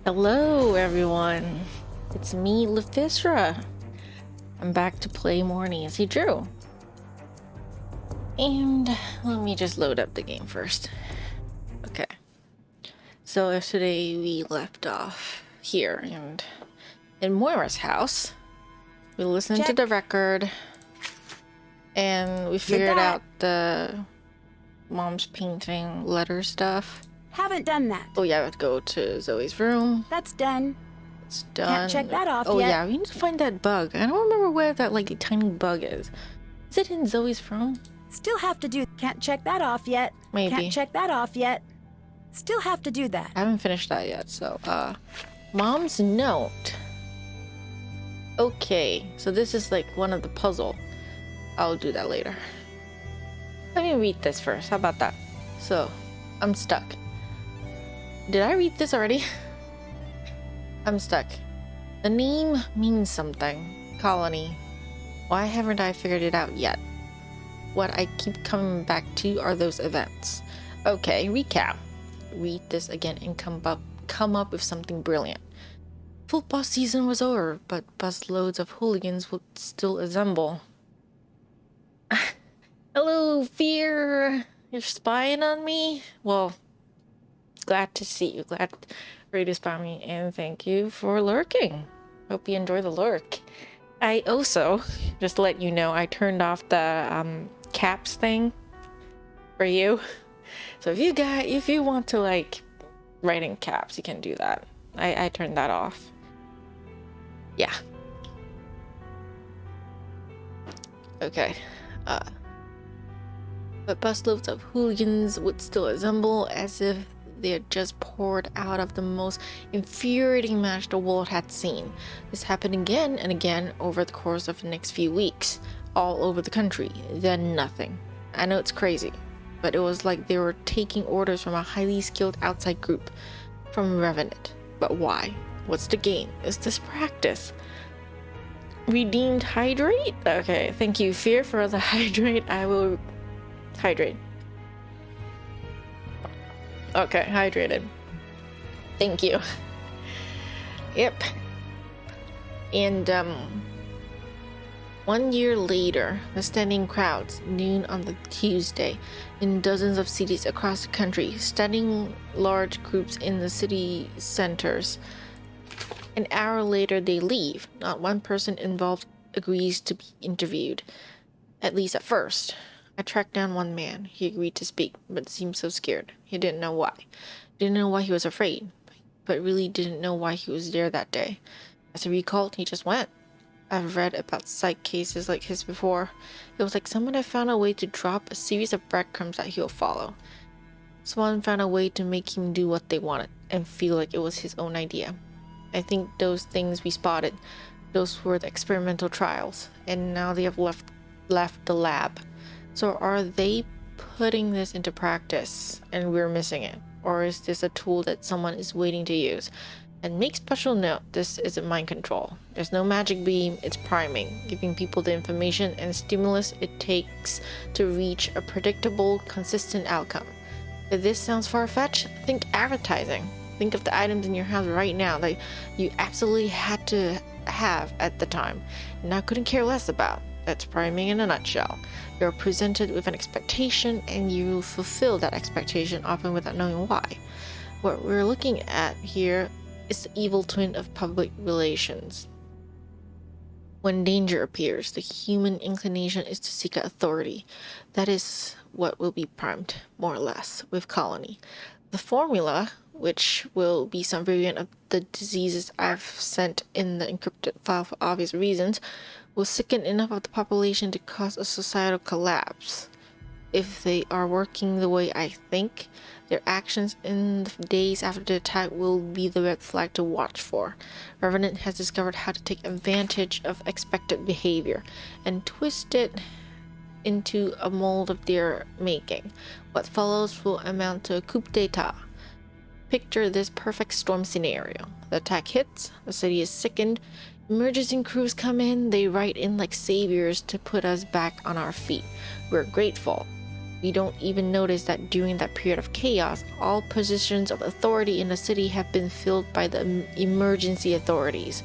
Hello everyone, it's me, Luphisra. I'm back to play more Nancy Drew. And let me just load up the game first. Okay. So yesterday we left off here and in Moira's house. We listened to the record and we figured out the mom's painting letter stuff. Haven't done that. Oh yeah, I have to go to Zoe's room. That's done. It's done. Can't check that off oh yet. Yeah, we need to find that bug. I don't remember where that like tiny bug is. Is it in Zoe's room? Still have to do. Can't check that off yet. Maybe. Can't check that off yet. Still have to do that. I haven't finished that yet, so mom's note. Okay, so this is like one of the puzzle. I'll do that later. Let me read this first. How about that? So, I'm stuck. Did I read this already? I'm stuck. The name means something. Colony. Why haven't I figured it out yet? What I keep coming back to are those events. Okay, recap. Read this again and come up with something brilliant. Football season was over, but busloads of hooligans would still assemble. Hello, Fear. You're spying on me? Well, glad to see you. Glad for you to spy on me, and thank you for lurking. Hope you enjoy the lurk. I also, just to let you know, I turned off the caps thing for you. So if you want to like write in caps, you can do that. I turned that off. Yeah. Okay. But busloads of hooligans would still assemble as if they had just poured out of the most infuriating match the world had seen. This happened again and again over the course of the next few weeks, all over the country. Then nothing. I know it's crazy, but it was like they were taking orders from a highly skilled outside group, from Revenant. But why? What's the game? Is this practice? Redeemed hydrate? Okay, thank you, Fear, for the hydrate. I will hydrate. Okay, hydrated. Thank you. Yep. And 1 year later, the standing crowds, noon on the Tuesday, in dozens of cities across the country, standing large groups in the city centers. An hour later, they leave. Not one person involved agrees to be interviewed, at least at first. I tracked down one man. He agreed to speak, but seemed so scared. He didn't know why. Didn't know why he was afraid, but really didn't know why he was there that day. As I recalled, he just went. I've read about psych cases like his before. It was like someone had found a way to drop a series of breadcrumbs that he'll follow. Someone found a way to make him do what they wanted and feel like it was his own idea. I think those things we spotted, those were the experimental trials, and now they have left the lab. So are they putting this into practice and we're missing it? Or is this a tool that someone is waiting to use? And make special note, this isn't mind control. There's no magic beam, it's priming, giving people the information and stimulus it takes to reach a predictable, consistent outcome. If this sounds far-fetched, think advertising. Think of the items in your house right now that you absolutely had to have at the time and now couldn't care less about. That's priming in a nutshell. You're presented with an expectation and you fulfill that expectation, often without knowing why. What we're looking at here is the evil twin of public relations. When danger appears, the human inclination is to seek authority. That is what will be primed, more or less, with Colony. The formula, which will be some variant of the diseases I've sent in the encrypted file for obvious reasons, will sicken enough of the population to cause a societal collapse. If they are working the way I think, their actions in the days after the attack will be the red flag to watch for. Revenant has discovered how to take advantage of expected behavior and twist it into a mold of their making. What follows will amount to a coup d'etat. Picture this perfect storm scenario. The attack hits, the city is sickened, emergency crews come in, they ride in like saviors to put us back on our feet. We're grateful. We don't even notice that during that period of chaos, all positions of authority in the city have been filled by the emergency authorities.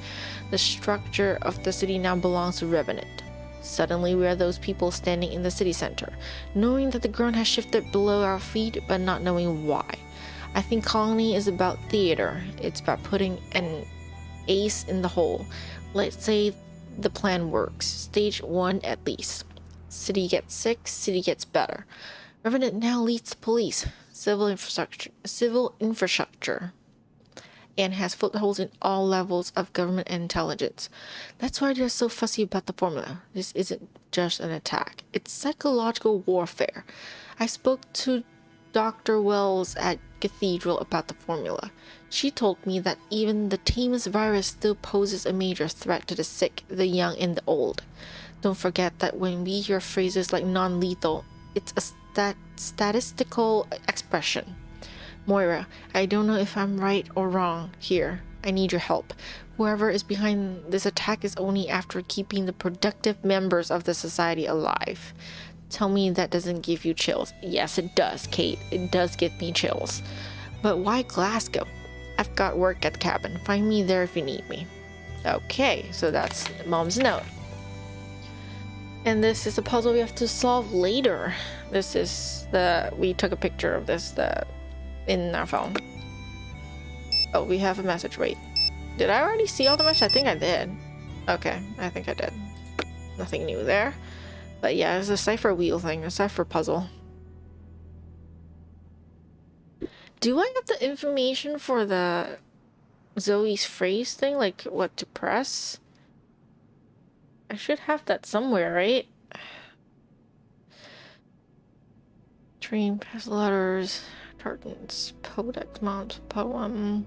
The structure of the city now belongs to Revenant. Suddenly, we are those people standing in the city center, knowing that the ground has shifted below our feet, but not knowing why. I think Colony is about theater. It's about putting an ace in the hole. Let's say the plan works. Stage 1 at least. City gets sick, city gets better. Revenant now leads the police, civil infrastructure, and has footholds in all levels of government and intelligence. That's why they're so fussy about the formula. This isn't just an attack. It's psychological warfare. I spoke to Dr. Wells at Cathedral about the formula. She told me that even the tamest virus still poses a major threat to the sick, the young, and the old. Don't forget that when we hear phrases like non-lethal, it's a statistical expression. Moira, I don't know if I'm right or wrong here. I need your help. Whoever is behind this attack is only after keeping the productive members of the society alive. Tell me that doesn't give you chills. Yes, it does, Kate. It does give me chills. But why Glasgow? I've got work at the cabin. Find me there if you need me. Okay, so that's Mom's note. And this is a puzzle we have to solve later. This is we took a picture of this in our phone. Oh, we have a message. Wait, did I already see all the messages? I think I did. Okay, I think I did. Nothing new there. But yeah, it's a cipher wheel thing, a cipher puzzle. Do I have the information for the Zoe's phrase thing? Like what to press? I should have that somewhere, right? Dream, past letters, tartans, codex, mom's poem.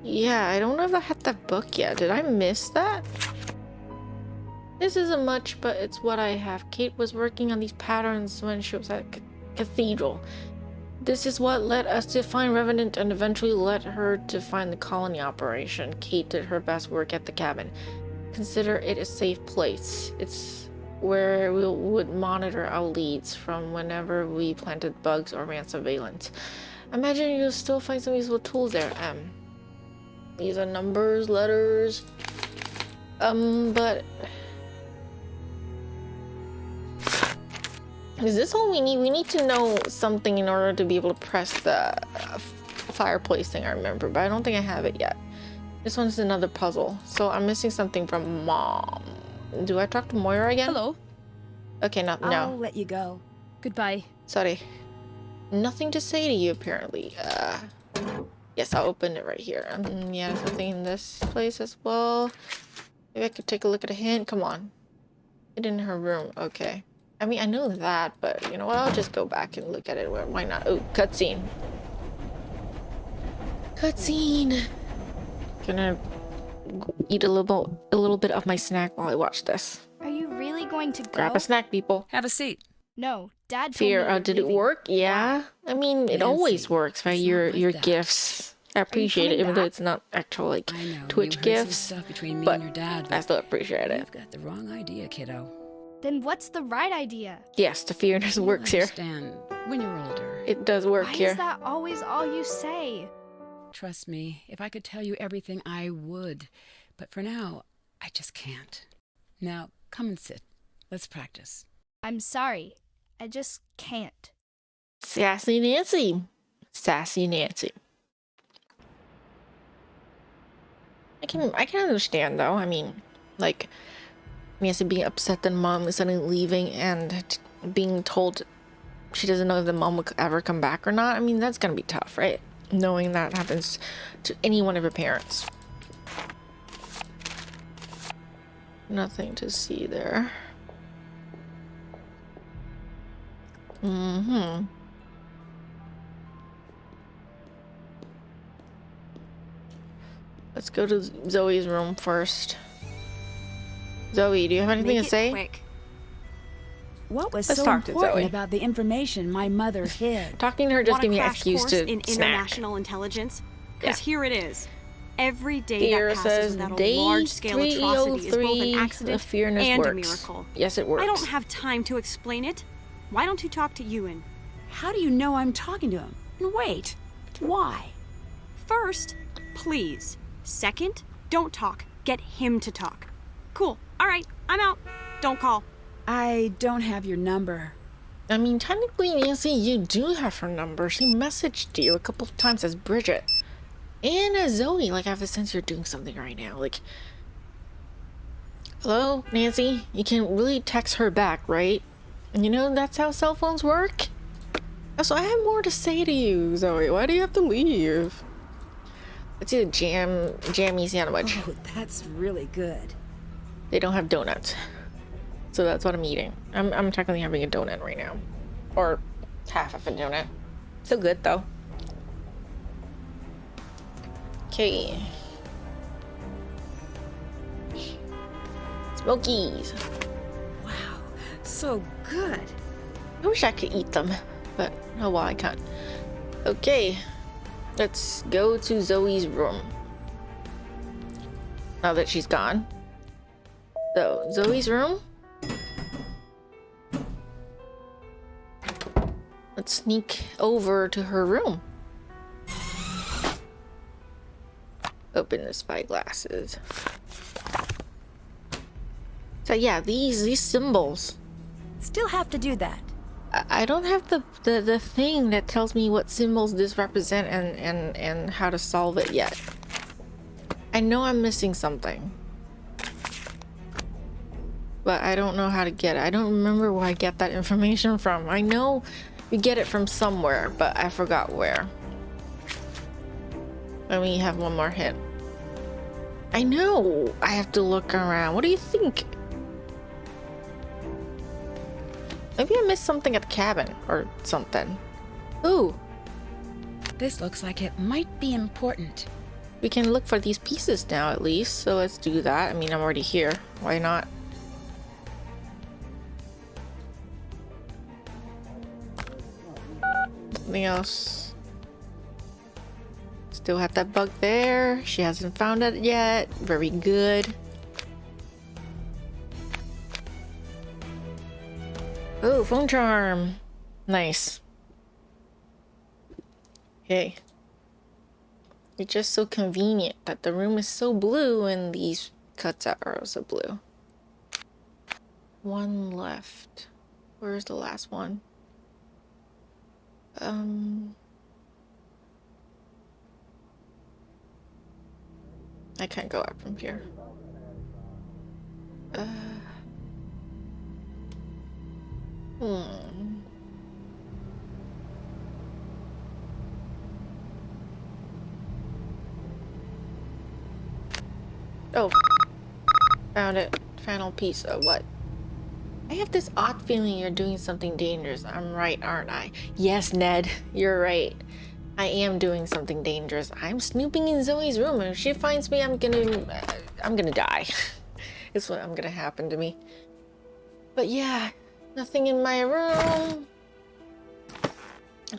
Yeah, I don't know if I had that book yet. Did I miss that? This isn't much, but it's what I have. Kate was working on these patterns when she was at Cathedral. This is what led us to find Revenant and eventually led her to find the colony operation. Kate did her best work at the cabin. Consider it a safe place. It's where we would monitor our leads from whenever we planted bugs or ran surveillance. Imagine you'll still find some useful tools there. These are numbers, letters. But is this all we need? We need to know something in order to be able to press the fireplace thing, I remember, but I don't think I have it yet. This one's another puzzle, so I'm missing something from Mom. Do I talk to Moira again? Hello. Okay, no. I'll let you go. Goodbye. Sorry. Nothing to say to you, apparently. Yes, I'll open it right here. Yeah, something in this place as well. Maybe I could take a look at a hint. Come on. It in her room. Okay. I mean, I know that, but you know what? I'll just go back and look at it. Why not? Oh, cutscene. Cutscene. Gonna eat a little bit of my snack while I watch this. Are you really going to go? Grab a snack, people. Have a seat. No, Dad told Fear. me you're Did it leaving. work? Yeah. I mean, it Nancy, always works, right? it's not Your like that. gifts. I appreciate it, coming even though back? it's not actual like I know. Twitch you heard some gifts. stuff between me but and your dad, I but still appreciate it. you've got the wrong idea, kiddo. Then what's the right idea? Yes, the fearness You'll works here. understand when you're older. It does work Why here. is that always all you say? Trust me, if I could tell you everything, I would. But for now, I just can't. Now, come and sit. Let's practice. I'm sorry. I just can't. Sassy Nancy. Sassy Nancy. I can understand though. I mean, like Nancy being upset that Mom is suddenly leaving and being told she doesn't know if the mom will ever come back or not. I mean, that's gonna be tough, right? Knowing that happens to any one of her parents. Nothing to see there. Let's go to Zoe's room first. Zoe, do you have anything to say? Quick. What was Let's so talk to important Zoe. about the information my mother hid? Talking to her just Want a gave me an crash excuse course to in snack. international intelligence? Because here it is. Every day Fear that passes says without day a large-scale atrocity is both 303, an the accident fearness and a works. miracle. Yes, it works. I don't have time to explain it. Why don't you talk to Ewan? How do you know I'm talking to him? And wait, why? First, please. Second, don't talk. Get him to talk. Cool. All right, I'm out. Don't call. I don't have your number. I mean, technically, Nancy, you do have her number. She messaged you a couple of times as Bridget. And as Zoe. Like, I have a sense you're doing something right now. Like, hello, Nancy? You can really text her back, right? And you know that's how cell phones work? So I have more to say to you, Zoe. Why do you have to leave? Let's eat a jammy sandwich. Oh, that's really good. They don't have donuts. So that's what I'm eating. I'm technically having a donut right now. Or half of a donut. Still good though. Okay. Smokies. Wow, so good. I wish I could eat them, but oh well, I can't. Okay. Let's go to Zoe's room. Now that she's gone. So, Zoe's room. Let's sneak over to her room. Open the spyglasses. So yeah, these symbols. Still have to do that. I don't have the thing that tells me what symbols this represent and how to solve it yet. I know I'm missing something. But I don't know how to get it. I don't remember where I get that information from. I know you get it from somewhere, but I forgot where. Let me have one more hit. I know I have to look around. What do you think? Maybe I missed something at the cabin or something. Ooh, This looks like it might be important. we can look for these pieces now at least. So let's do that. I mean, I'm already here. Why not? Something else. Still have that bug there. She hasn't found it yet. Very good. Oh, phone charm. Nice. Okay. It's just so convenient that the room is so blue and these cuts are also blue. One left. Where's the last one? I can't go up from here. Oh, found it. Final piece of what? I have this odd feeling you're doing something dangerous. I'm right, aren't I? Yes, Ned, you're right. I am doing something dangerous. I'm snooping in Zoe's room, and if she finds me, I'm gonna die. It's what I'm gonna happen to me. But yeah, nothing in my room.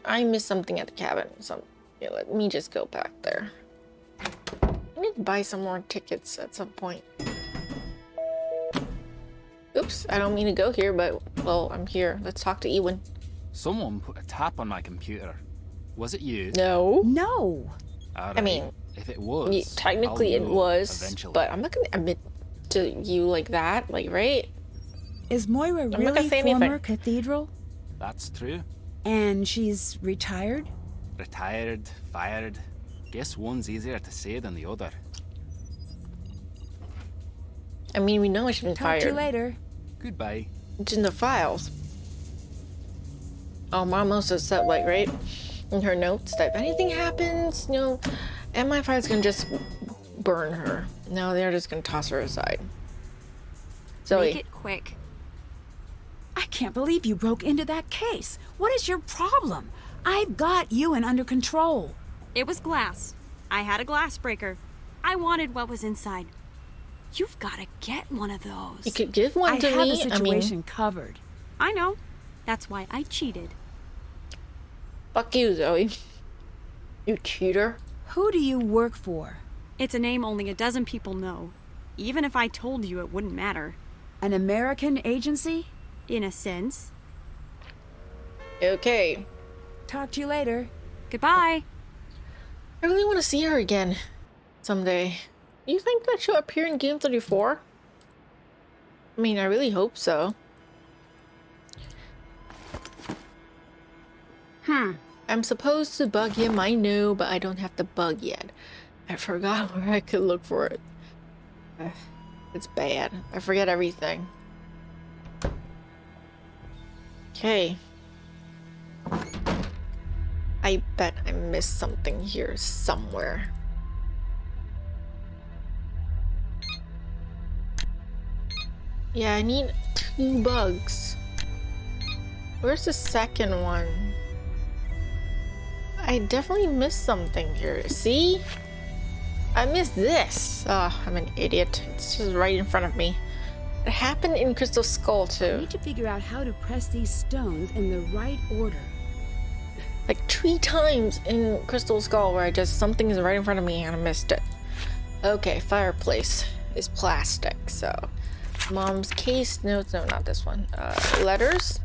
I missed something at the cabin. So yeah, let me just go back there. I need to buy some more tickets at some point. Oops, I don't mean to go here, but well, I'm here. Let's talk to Ewan. Someone put a tap on my computer. Was it you? No. No. Alright, I mean, if it was, technically I'll it know was, eventually. but I'm not gonna admit to you like that, like, right? Is Moira not gonna really say former anything. cathedral? That's true. And she's retired? Retired, fired. Guess one's easier to say than the other. I mean, we know she's been Talk to you fired. later. Goodbye. It's in the files. Oh, Mom also said, like, right in her notes that if anything happens, you know, MI5's gonna just burn her. No, they're just gonna toss her aside. Zoe. Make it quick. I can't believe you broke into that case. What is your problem? I've got Ewan under control. It was glass. I had a glass breaker. I wanted what was inside. You've got to get one of those. You could give one I to have me. the situation covered. I know. That's why I cheated. Fuck you, Zoe. You cheater. Who do you work for? It's a name only a dozen people know. Even if I told you, it wouldn't matter. An American agency? In a sense. Okay. Talk to you later. Goodbye. I really want to see her again someday. You think that she'll appear in Game 34? I mean, I really hope so. I'm supposed to bug him, I know, but I don't have the bug yet. I forgot where I could look for it. It's bad. I forget everything. Okay. I bet I missed something here somewhere. Yeah, I need 2 bugs. Where's the second one? I definitely missed something here. See? I missed this. Oh, I'm an idiot. It's just right in front of me. It happened in Crystal Skull I too. need to figure out how to press these stones in the right order. Like 3 times in Crystal Skull where something is right in front of me and I missed it. Okay, fireplace is plastic, so mom's case notes, no, not this one. Letters,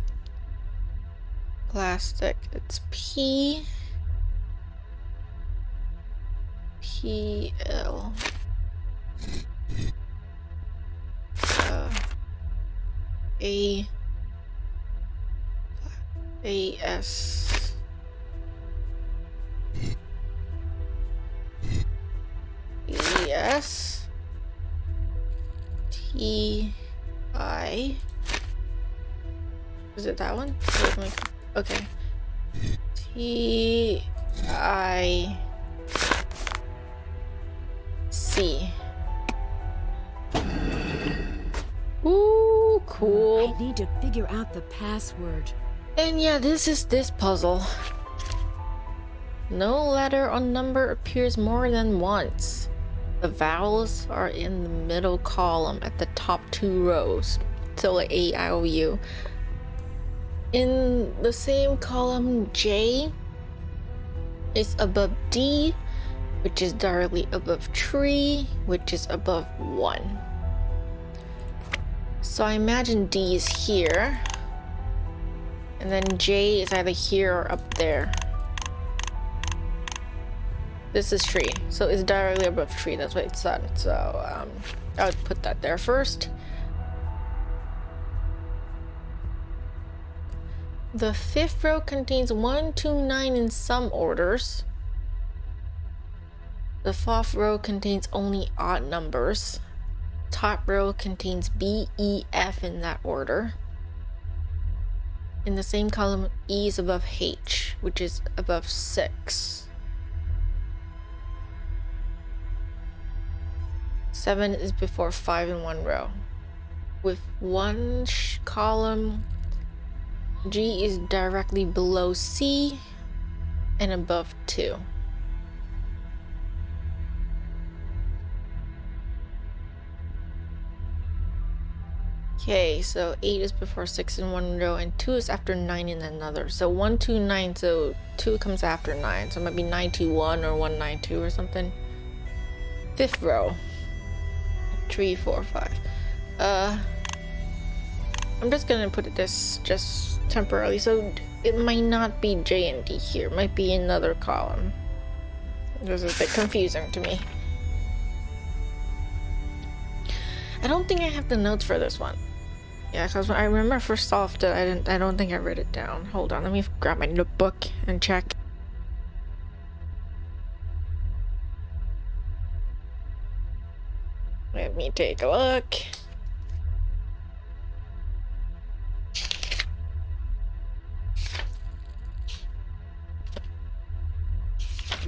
plastic, it's P-L. A-S. E-S. T-I. Is it that one? Okay. T-I-C. Ooh, cool. I need to figure out the password. And yeah, this is this puzzle. No letter or number appears more than once. The vowels are in the middle column at the top 2 rows. So like A, I, O, U. In the same column, J is above D, which is directly above tree, which is above 1. So I imagine D is here. And then J is either here or up there. This is tree, so it's directly above tree. That's what it said. So I would put that there first. The 5th row contains 1, 2, 9 in some orders. The 4th row contains only odd numbers. Top row contains B, E, F in that order. In the same column, E is above H, which is above 6. 7 is before 5 in one row. With one column, G is directly below C and above 2. Okay, so 8 is before 6 in one row and 2 is after 9 in another. So 1, 2, 9, so 2 comes after 9. So it might be 9, 2, 1 or 1, 9, 2 or something. 5th row. 3, 4, 5. I'm just gonna put it this just temporarily. So it might not be J and D here. It might be another column. This is a bit confusing to me. I don't think I have the notes for this one. Yeah, because I remember first off that I don't think I wrote it down. Hold on, let me grab my notebook and check. Let me take a look.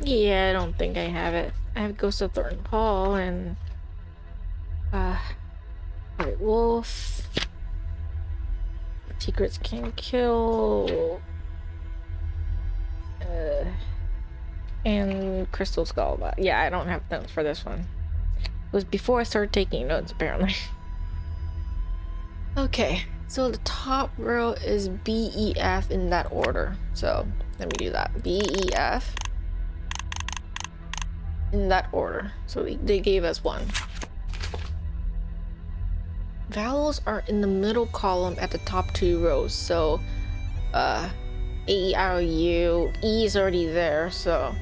Yeah, I don't think I have it. I have Ghost of Thornton Hall and White Wolf. Secrets Can Kill. And Crystal Skull. But yeah, I don't have notes for this one. It was before I started taking notes, apparently. Okay, so the top row is B, E, F in that order. So let me do that. B, E, F. in that order. So they gave us one. Vowels are in the middle column at the top 2 rows. So A, E, I, O, U. E is already there, so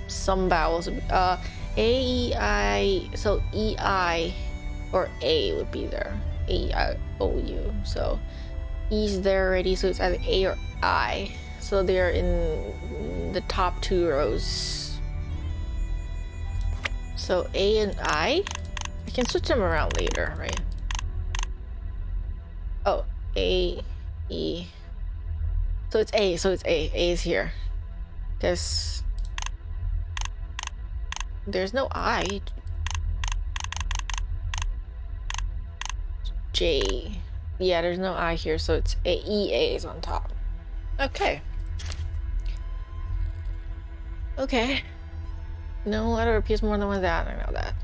some vowels would be, A, E, I, so E, I, or A would be there. A, E, I, O, U. So E's there already, so it's either A or I. So they're in the top 2 rows. So A and I can switch them around later, right? Oh, A, E. So it's A, A is here. Because there's no I. J. Yeah, there's no I here, so it's A, E, A is on top. Okay. Okay. No letter appears more than one that, I know that.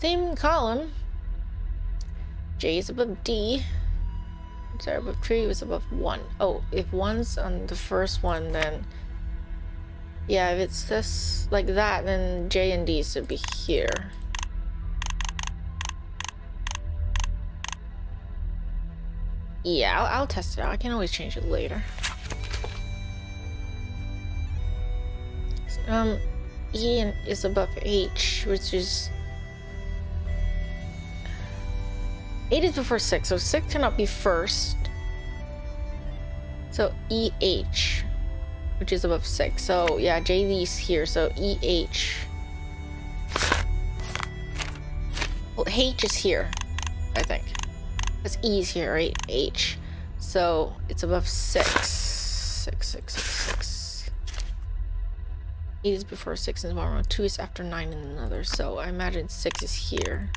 Same column. J is above D. Sorry, above 3 was above 1. Oh, if 1's on the first one, then yeah, if it's this like that, then J and D should be here. Yeah, I'll test it out. I can always change it later. E is above H, which is 8 is before 6, so 6 cannot be first. So EH, which is above 6. So yeah, JD's here, so EH. Well, H is here, I think. Because E is here, right? H. So it's above 6. 6, 6, 6, 6. 8 is before 6 in one row. 2 is after 9 in another. So I imagine 6 is here.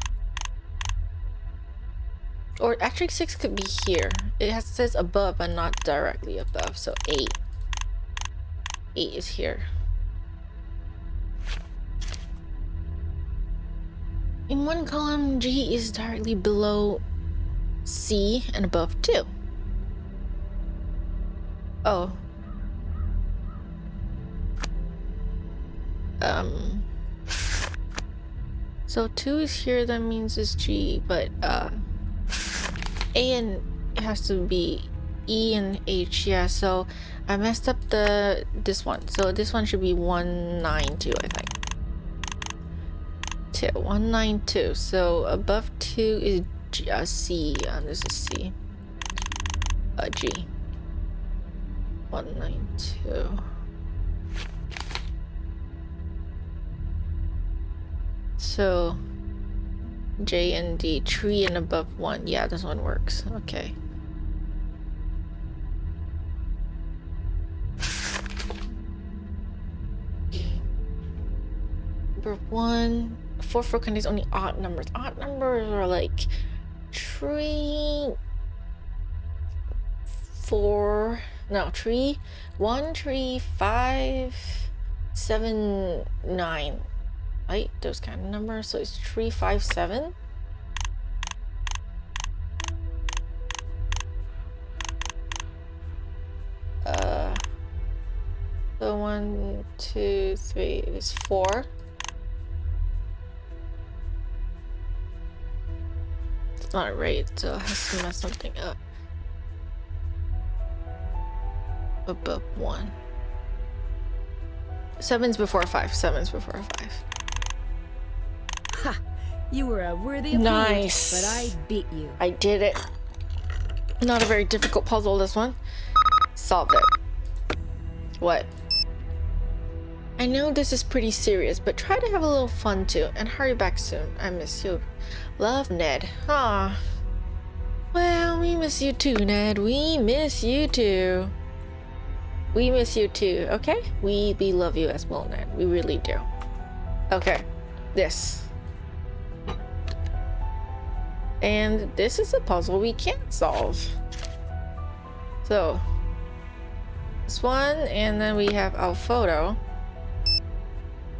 Or actually 6 could be here. It says above but not directly above. So 8. 8 is here. In one column, G is directly below C and above 2. Oh. So 2 is here, that means it's G, but A and it has to be E and H, yeah, so I messed up this one. So this one should be 192, I think. 192. So above 2 is G, C, this is C. G. 192. So J and D, 3 and above 1. Yeah, this one works. Okay. Number 1. 4 row contains only odd numbers. Odd numbers are like 3, 4. No, 3, 1, 3, 5, 7, 9. Right, those kind of numbers. So it's 3, 5, 7. So 1, 2, 3 is 4. It's not right, so it has to mess something up. Above 1. 7's before 5. 7's before 5. Ha! You were a worthy opponent, Nice. but I beat you. I did it. Not a very difficult puzzle, this one. Solved it. What? I know this is pretty serious, but try to have a little fun too, and hurry back soon. I miss you. Love, Ned. Ah. Well, we miss you too, Ned. We miss you too. We miss you too, okay? We love you as well, Ned. We really do. Okay. This. And this is a puzzle we can't solve. So, this one, and then we have our photo.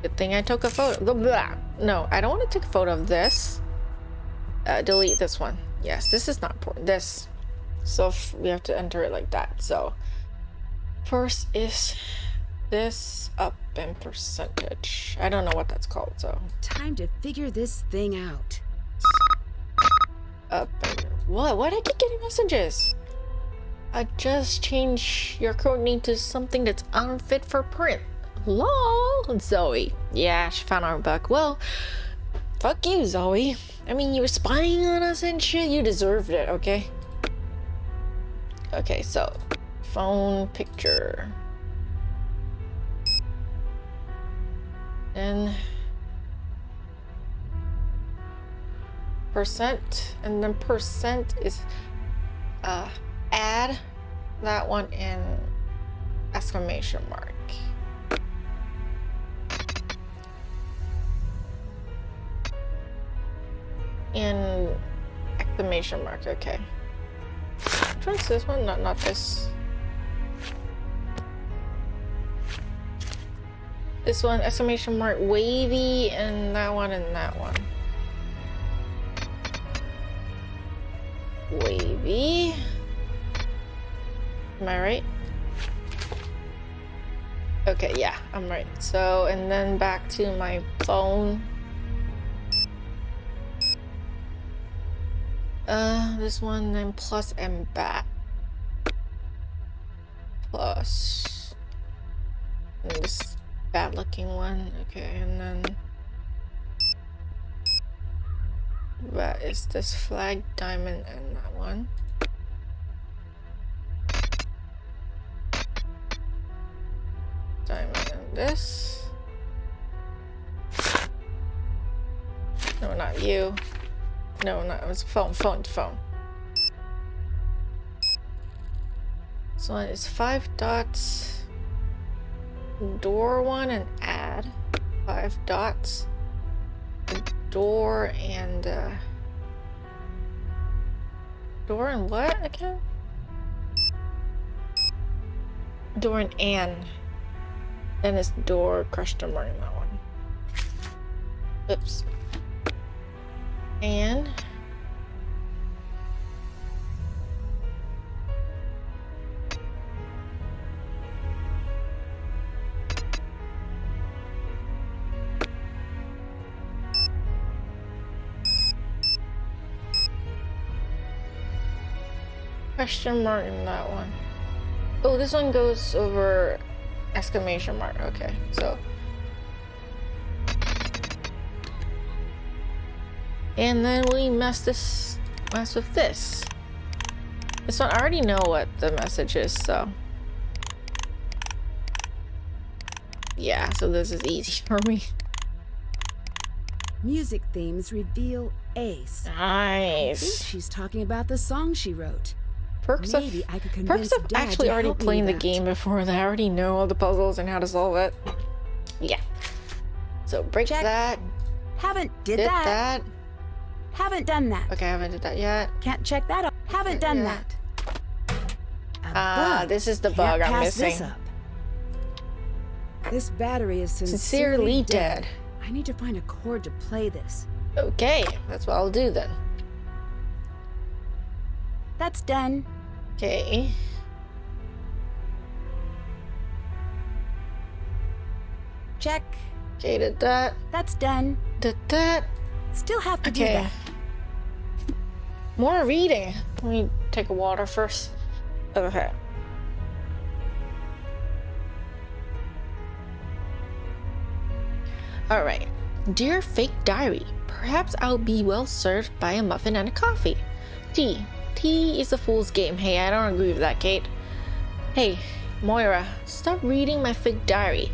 Good thing I took a photo. Blah, blah. No, I don't want to take a photo of this. Delete this one. Yes, this is not important. This. So we have to enter it like that. So, first is this up in percentage. I don't know what that's called, so. Time to figure this thing out. Up and what? Why do I keep getting messages? I just changed your code name to something that's unfit for print. Lol, Zoe. Yeah, she found our bug. Well, fuck you, Zoe. I mean, you were spying on us and shit. You deserved it, okay? Okay, so phone picture. And percent, and then percent is add that one in exclamation mark. In exclamation mark, okay. What's this one? Not this. This one, exclamation mark, wavy, and that one, and that one. Wavy. Am I right? Okay, yeah, I'm right. So, and then back to my phone. This one, then plus and back. Plus. And this bad looking one. Okay, and then that is this flag, diamond, and that one. Diamond and this. No, not you. No, not, it was phone. So it's 5 dots. Door one and add 5 dots. Door and door and what again? Door and then it's door question mark in that one. Oops. And question mark in that one. Oh, this one goes over exclamation mark. Okay, so and then we mess with this. This one I already know what the message is, so yeah, so this is easy for me. Music themes reveal Ace. I think Nice. she's talking about the song she wrote. Perks Maybe I could convince of Dad actually to already help me playing the with that. game before. They already know all the puzzles and how to solve it. Yeah. So break Check. that. Haven't did Did that. that. Haven't done that. Okay, I haven't did that yet. Can't check that off. Haven't done Yeah. that. A Ah, bug. this is the Can't bug I'm pass this missing. up. This battery is Sincerely sincerely dead. I need to find a chord to play this. Okay, that's what I'll do then. That's done. Okay. Check. Okay, did that. That's done. Did that. Still have to do Okay. that. More reading. Let me take a water first. Okay. Alright. Dear fake diary, perhaps I'll be well served by a muffin and a coffee. Tea. Tea is a fool's game. Hey, I don't agree with that, Kate. Hey, Moira, stop reading my fake diary.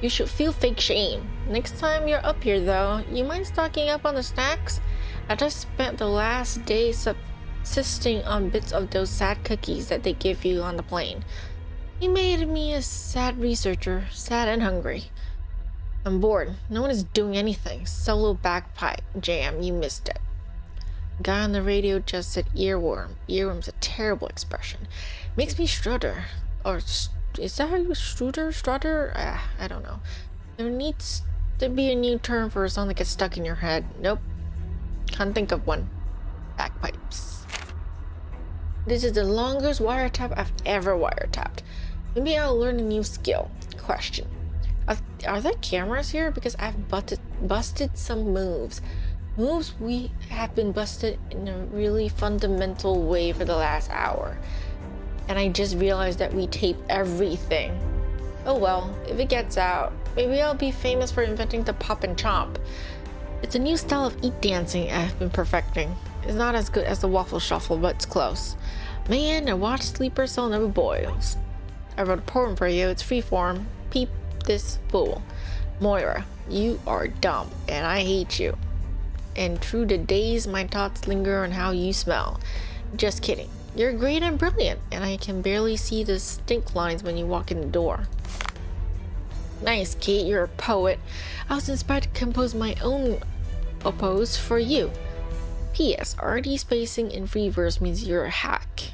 You should feel fake shame. Next time you're up here, though, you mind stocking up on the snacks? I just spent the last day subsisting on bits of those sad cookies that they give you on the plane. You made me a sad researcher, sad and hungry. I'm bored. No one is doing anything. Solo bagpipe jam, you missed it. Guy on the radio just said earworm. Earworm's a terrible expression. Makes me strutter. Or is that how you strutter? I don't know. There needs to be a new term for a song that gets stuck in your head. Nope. Can't think of one. Bagpipes. This is the longest wiretap I've ever wiretapped. Maybe I'll learn a new skill. Question. Are there cameras here? Because I've busted some moves. Moves we have been busted in a really fundamental way for the last hour. And I just realized that we tape everything. Oh well, if it gets out, maybe I'll be famous for inventing the pop and chomp. It's a new style of eat dancing I've been perfecting. It's not as good as the waffle shuffle, but it's close. Man, a watch sleeper cell never boils. I wrote a poem for you, it's freeform. Peep this fool. Moira, you are dumb, and I hate you. And through the days, my thoughts linger on how you smell. Just kidding. You're great and brilliant, and I can barely see the stink lines when you walk in the door. Nice, Kate, you're a poet. I was inspired to compose my own oppose for you. P.S. RD spacing in free verse means you're a hack.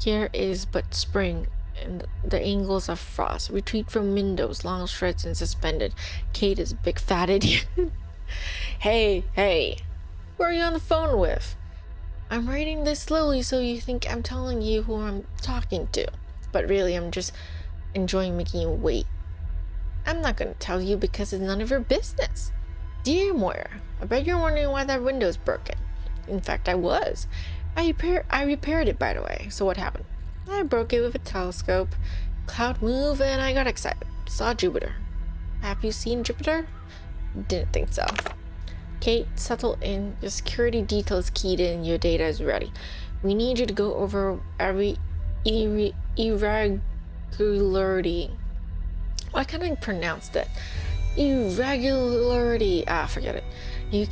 Here is but spring, and the angles of frost. Retreat from windows, long shreds and suspended. Kate is a big fat idiot. Hey, who are you on the phone with? I'm writing this slowly so you think I'm telling you who I'm talking to. But really, I'm just enjoying making you wait. I'm not gonna tell you because it's none of your business. Dear Moira, I bet you're wondering why that window's broken. In fact, I was. I repaired it, by the way. So what happened? I broke it with a telescope. Cloud moved and I got excited. Saw Jupiter. Have you seen Jupiter? Didn't think so. Kate, settle in. Your security details keyed in. Your data is ready. We need you to go over every irregularity. Why can't I pronounce that? Irregularity. Forget it. You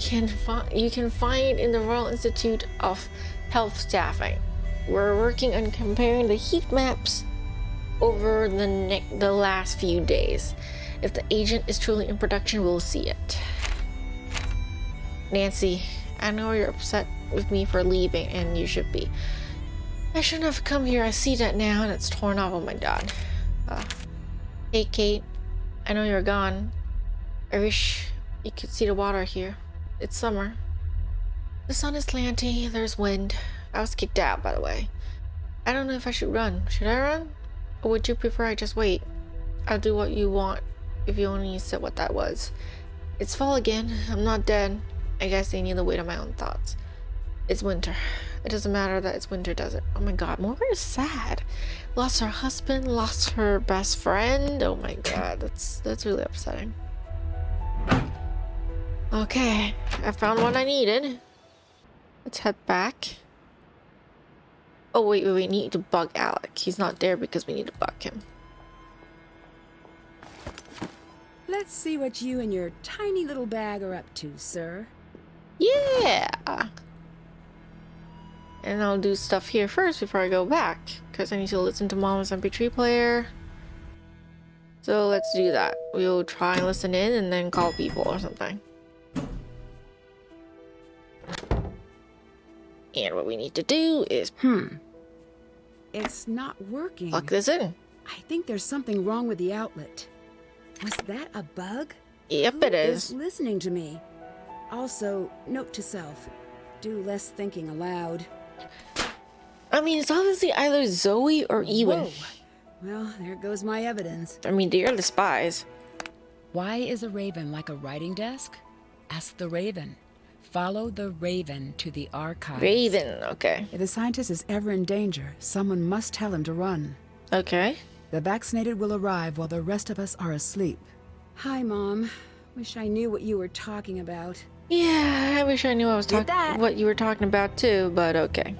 can find in the Royal Institute of Health staffing. We're working on comparing the heat maps over the last few days. If the agent is truly in production, we'll see it. Nancy, I know you're upset with me for leaving, and you should be. I shouldn't have come here. I see that now, and it's torn off. Oh my god. Hey, Kate. I know you're gone. I wish you could see the water here. It's summer. The sun is slanty. There's wind. I was kicked out, by the way. I don't know if I should run. Should I run? Or would you prefer I just wait? I'll do what you want if you only said what that was. It's fall again. I'm not dead. I guess I need the weight of my own thoughts. It's winter. It doesn't matter that it's winter, does it? Oh my god, Moira is sad. Lost her husband, lost her best friend. Oh my god, that's really upsetting. Okay, I found what I needed. Let's head back. Oh wait, we need to bug Alec. He's not there because we need to bug him. Let's see what you and your tiny little bag are up to, sir. Yeah! And I'll do stuff here first before I go back, because I need to listen to Mom's MP3 player. So let's do that. We'll try and listen in and then call people or something. And what we need to do is It's not working. plug this in. I think there's something wrong with the outlet. Was that a bug? Yep, Who it is. listening to me? Also, note to self, do less thinking aloud. I mean, it's obviously either Zoe or Ewan. Whoa. Well, there goes my evidence. I mean, they're the spies. Why is a raven like a writing desk? Ask the raven. Follow the raven to the archives. Raven, okay. If the scientist is ever in danger, someone must tell him to run. Okay. The vaccinated will arrive while the rest of us are asleep. Hi, Mom. Wish I knew what you were talking about. Yeah, I wish I knew I was Did talking that. what you were talking about too, but okay.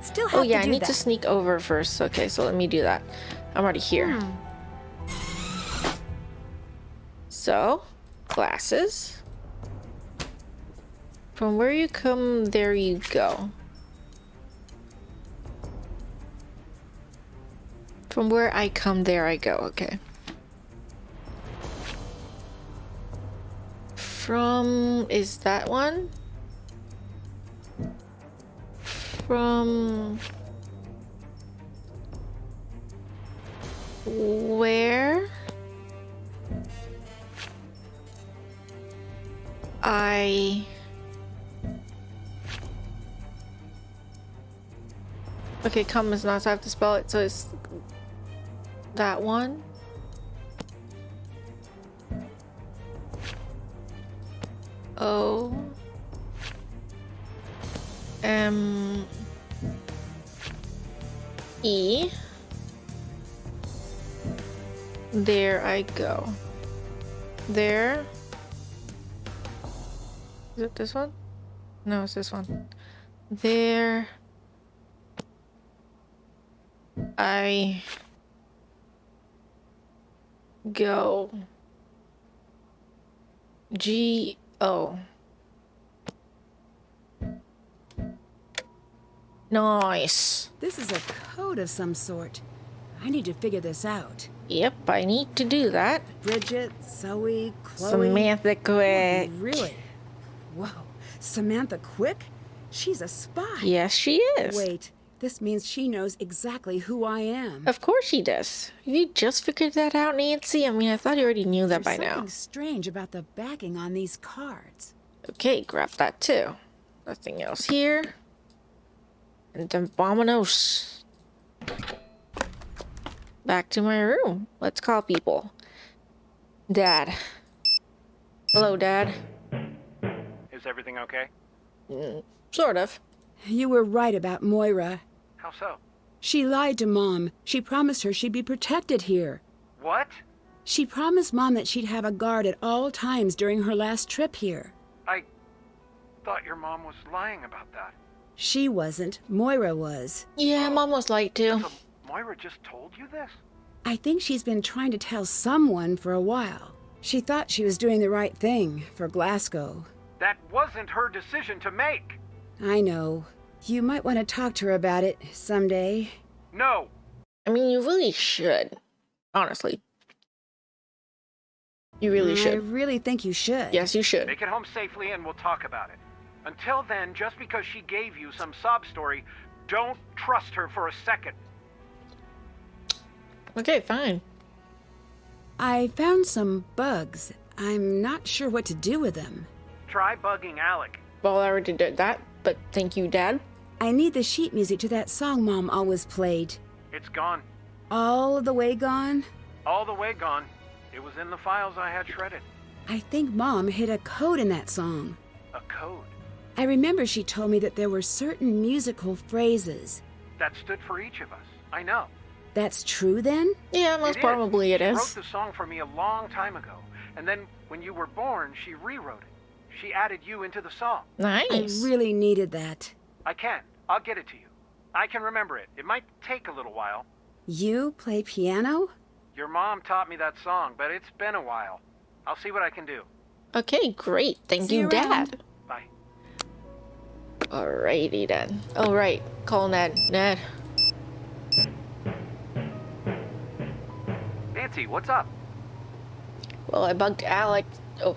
Still have Oh yeah, to I do need that. to sneak over first. Okay, so let me do that. I'm already here. So, glasses. From where you come, there you go. From where I come, there I go. Okay. From... is that one? From... where I... okay, come is not, so I have to spell it, so it's that one. O M E. There I go. There. Is it this one? No, it's this one. There I go. G O. Nice. This is a code of some sort. I need to figure this out. Yep, I need to do that. Bridget, Zoe, Chloe. Samantha Quick. Really? Whoa. Samantha Quick? She's a spy. Yes, she is. Wait, this means she knows exactly who I am. Of course she does. You just figured that out, Nancy? I mean, I thought you already knew that by There's now. something strange about the backing on these cards. Okay, grab that too. Nothing else here. And then vamonos. Back to my room. Let's call people. Dad. Hello, Dad. Is everything okay? Sort of. You were right about Moira. How so? She lied to Mom. She promised her she'd be protected here. What? She promised Mom that she'd have a guard at all times during her last trip here. I thought your mom was lying about that. She wasn't. Moira was. Yeah, Mom was light too. So Moira just told you this? I think she's been trying to tell someone for a while. She thought she was doing the right thing for Glasgow. That wasn't her decision to make. I know. You might want to talk to her about it someday. No. I mean, you really should. Honestly. You really I should. really think you should. Yes, you should. Make it home safely and we'll talk about it. Until then, just because she gave you some sob story, don't trust her for a second. Okay, fine. I found some bugs. I'm not sure what to do with them. Try bugging Alec. Well, I already did that, but thank you, Dad. I need the sheet music to that song Mom always played. It's gone. All the way gone? All the way gone. It was in the files I had shredded. I think Mom hid a code in that song. A code. I remember she told me that there were certain musical phrases. That stood for each of us. I know. That's true then? Yeah, most It is. probably it She is. wrote the song for me a long time ago. And then when you were born, she rewrote it. She added you into the song. Nice. I really needed that. I can. I'll get it to you. I can remember it. It might take a little while. You play piano? Your mom taught me that song, but it's been a while. I'll see what I can do. Okay, great. Thank See you, you Dad. around. Bye. Alrighty then. Alright, call Ned. Ned. Nancy, what's up? Well, I bugged Alec. Oh,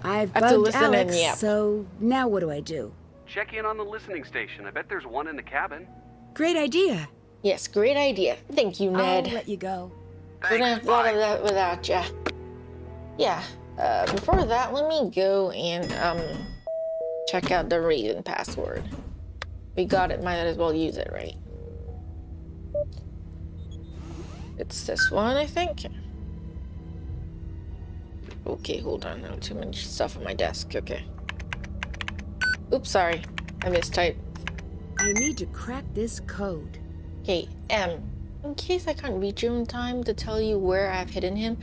I've I have to bugged listen in, Alex, yep. so now what do I do? Check in on the listening station. I bet there's one in the cabin. Great idea. yes, great idea. Thank you, Ned. I'll let you go. Couldn't have thought of that without ya. Yeah. Before that, let me go and check out the Raven password. We got it. Might as well use it, right? It's this one, I think. Okay, hold on. No, too much stuff on my desk. Okay. Oops, sorry. I mistyped. I need to crack this code. Okay, in case I can't reach you in time to tell you where I've hidden him,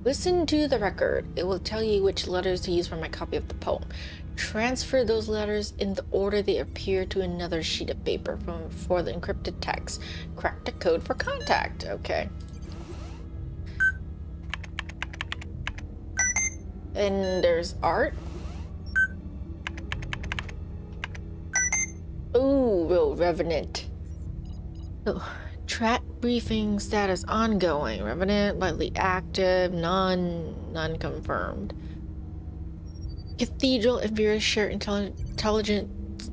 listen to the record. It will tell you which letters to use for my copy of the poem. Transfer those letters in the order they appear to another sheet of paper for the encrypted text. Crack the code for contact. Okay. And there's art. Ooh, Real Revenant. Oh, track briefing status ongoing. Revenant lightly active. None confirmed. Cathedral and various shared intelligent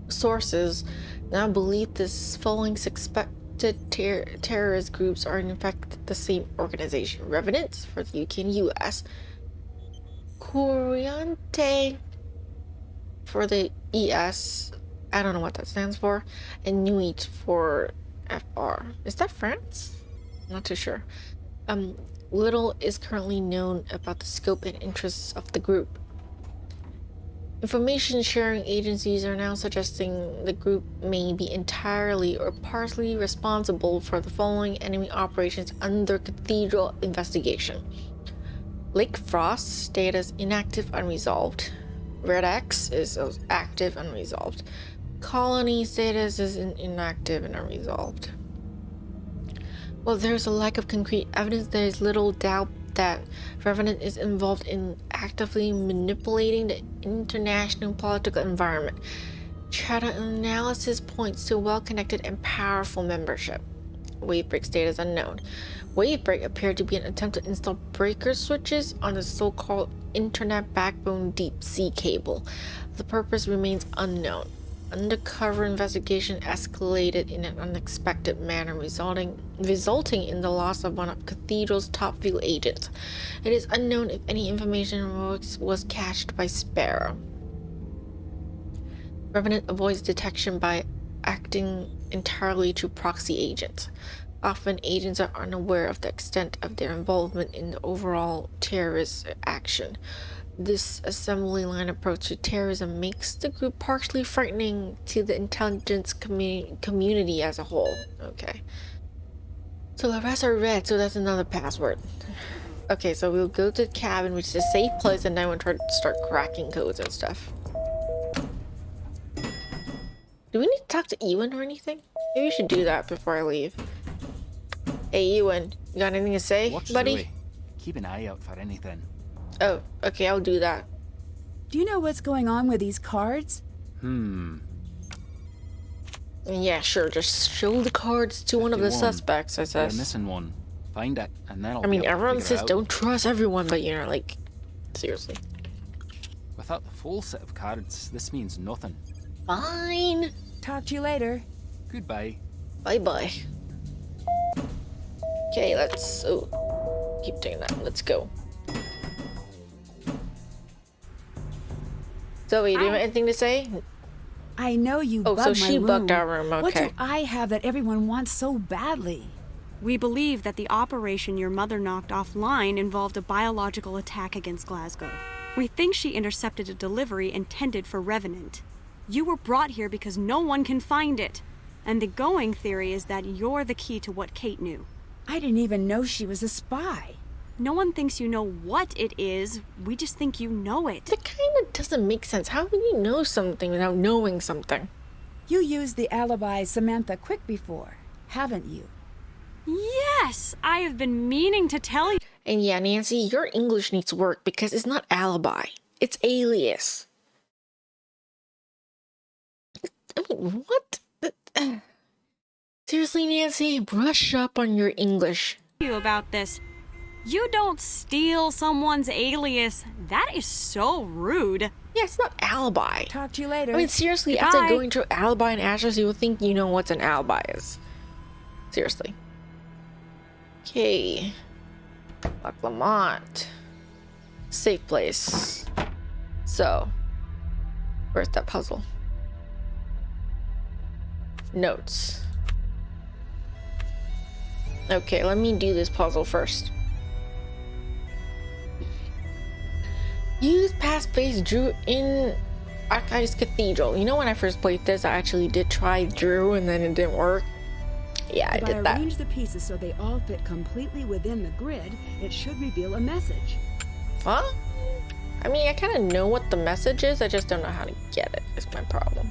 sources now believe this following suspected terrorist groups are in fact the same organization. Revenants for the UK and US. Coriante for the ES. I don't know what that stands for. And Nuit for FR. Is that France? Not too sure. Little is currently known about the scope and interests of the group. Information sharing agencies are now suggesting the group may be entirely or partially responsible for the following enemy operations under Cathedral investigation. Lake Frost status inactive unresolved. Red X is active unresolved. Colony status is inactive and unresolved. While there's a lack of concrete evidence, there is little doubt that Revenant is involved in actively manipulating the international political environment. Chatter analysis points to well-connected and powerful membership. Wavebreak status unknown. Wavebreak appeared to be an attempt to install breaker switches on the so-called internet backbone deep sea cable. The purpose remains unknown. Undercover investigation escalated in an unexpected manner, resulting in the loss of one of Cathedral's top field agents. It is unknown if any information was cached by Sparrow. Revenant avoids detection by acting entirely through proxy agents. Often, agents are unaware of the extent of their involvement in the overall terrorist action. This assembly line approach to terrorism makes the group partially frightening to the intelligence community as a whole. Okay. So the rest are red, so that's another password. Okay, so we'll go to the cabin, which is a safe place, and then we'll try to start cracking codes and stuff. Do we need to talk to Ewan or anything? Maybe we should do that before I leave. Hey Ewan, you got anything to say, Watch buddy? Zoe. Keep an eye out for anything. Oh, okay, I'll do that. Do you know what's going on with these cards? Yeah, sure, just show the cards to one of the 51. suspects, I You're says. missing one. Find it, and then I'll I mean, be able to everyone figure says it out. don't trust everyone, but you know, like, seriously. Without the full set of cards, this means nothing. Fine. Talk to you later. Goodbye. Bye-bye. Okay, let's... Oh, keep doing that. Let's go. Zoe, do you have anything to say? I know you Oh, bugged so my she room. bugged our room, What okay. do I have that everyone wants so badly? We believe that the operation your mother knocked offline involved a biological attack against Glasgow. We think she intercepted a delivery intended for Revenant. You were brought here because no one can find it. And the going theory is that you're the key to what Kate knew. I didn't even know she was a spy. No one thinks you know what it is. We just think you know it. That kind of doesn't make sense. How can you know something without knowing something? You used the alibi Samantha Quick before, haven't you? Yes, I have been meaning to tell you. And yeah, Nancy, your English needs work because it's not alibi. It's alias. I mean, what? Seriously, Nancy, brush up on your English. About this. You don't steal someone's alias. That is so rude. Yeah, it's not alibi. Talk to you later. I mean, seriously, Goodbye. after going through alibi and ashes, you would think you know what an alibi is. Seriously. Okay. Lac Lamont. Safe place. So, where's that puzzle? Notes. Okay, let me do this puzzle first. Use passphrase Drew in Archives Cathedral. You know, when I first played this, I actually did try Drew and then it didn't work. Yeah, I If did I that. arrange the pieces so they all fit completely within the grid, it should reveal a message. Huh? I mean, I kind of know what the message is, I just don't know how to get it, is my problem.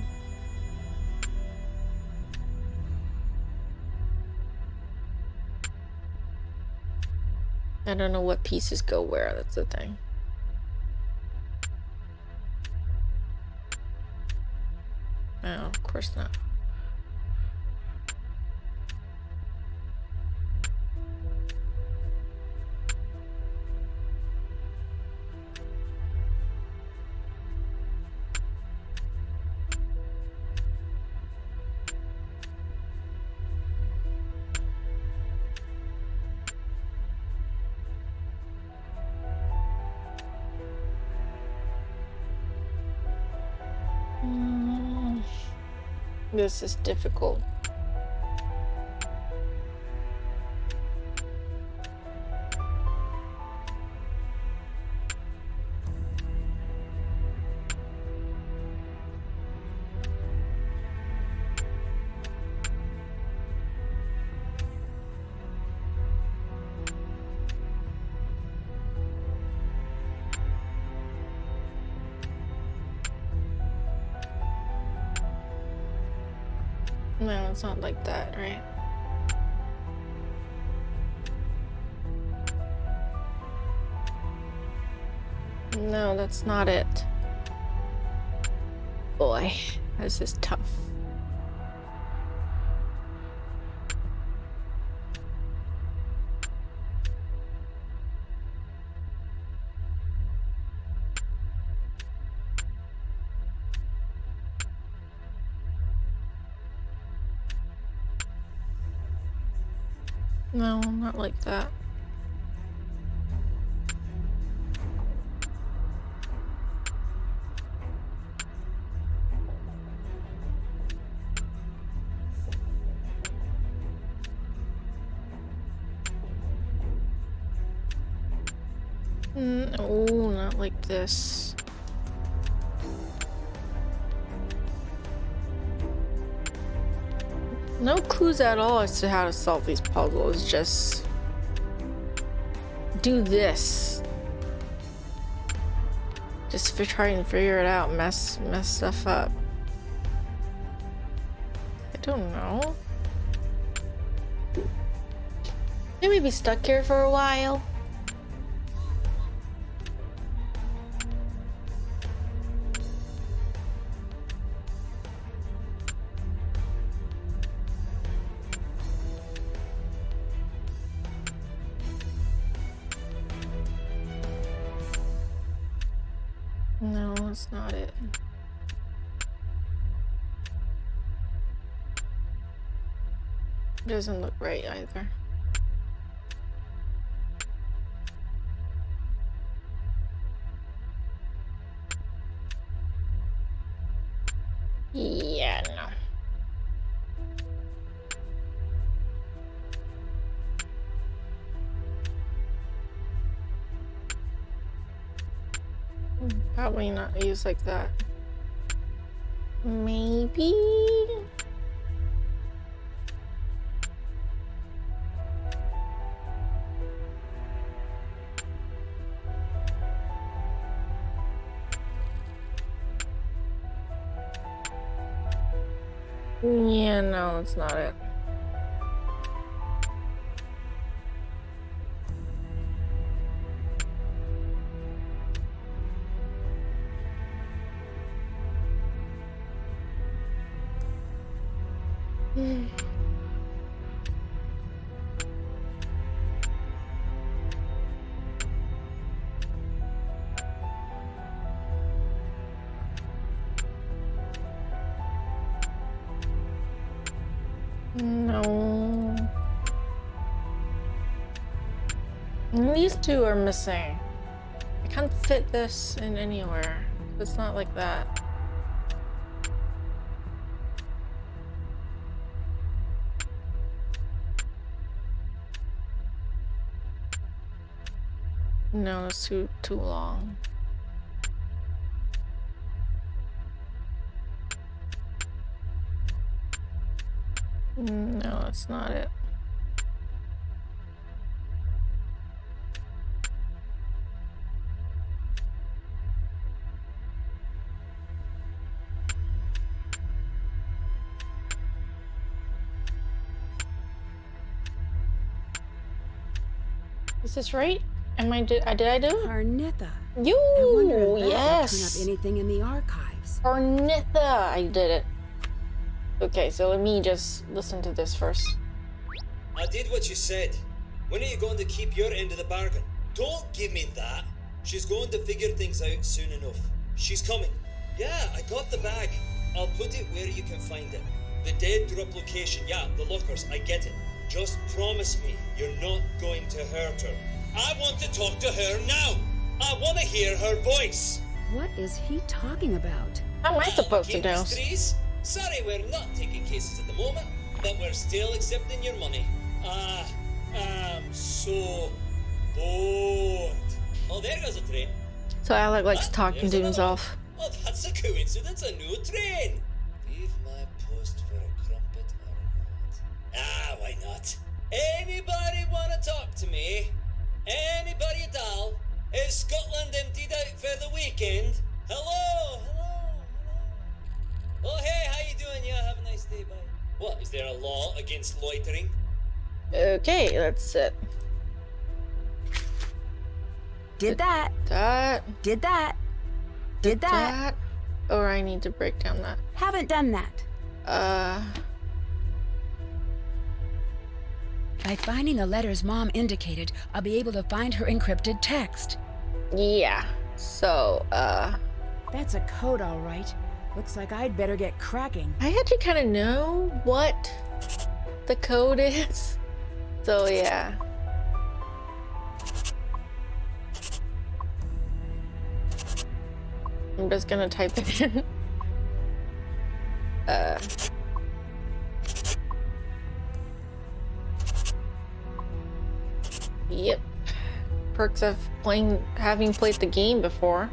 I don't know what pieces go where, that's the thing. No, of course not. This is difficult. No, it's not like that, right? No, that's not it. Boy, this is tough. No, not like that. Oh, not like this. No clues at all as to how to solve these puzzles. Just do this. Just try and figure it out. Mess stuff up. I don't know. They may be stuck here for a while. No, that's not it. Doesn't look right either. Yeah, no. Probably not used like that. Maybe? Yeah, no, that's not it. No. These two are missing. I can't fit this in anywhere. It's not like that. No, it's too long. No, that's not it. Is this right? Did I do it? Arnitha. You, I wonder if that will turn yes. up anything in the archives. Arnitha, I did it. Okay, so let me just listen to this first. I did what you said. When are you going to keep your end of the bargain? Don't give me that. She's going to figure things out soon enough. She's coming. Yeah, I got the bag. I'll put it where you can find it. The dead drop location, yeah, the lockers, I get it. Just promise me you're not going to hurt her. I want to talk to her now. I want to hear her voice. What is he talking about? How am I supposed to know? Mysteries? Sorry, we're not taking cases at the moment, but we're still accepting your money. I'm so bored. Oh, there goes a train. So Alec likes Ah, talking there's to another himself. one. Oh, that's a coincidence. A new train. Leave my post for a crumpet or not? Why not? Anybody want to talk to me? Anybody at all? Is Scotland emptied out for the weekend? Hello? Oh, hey, how you doing? Yeah, have a nice day, bye. What, is there a law against loitering? Okay, that's it. Did that. That. Did that. Did that. Or I need to break down that. Haven't done that. By finding the letters Mom indicated, I'll be able to find her encrypted text. Yeah. So, That's a code, all right. Looks like I'd better get cracking. I actually kind of know what the code is. So, yeah. I'm just gonna type it in. Yep. Perks of having played the game before.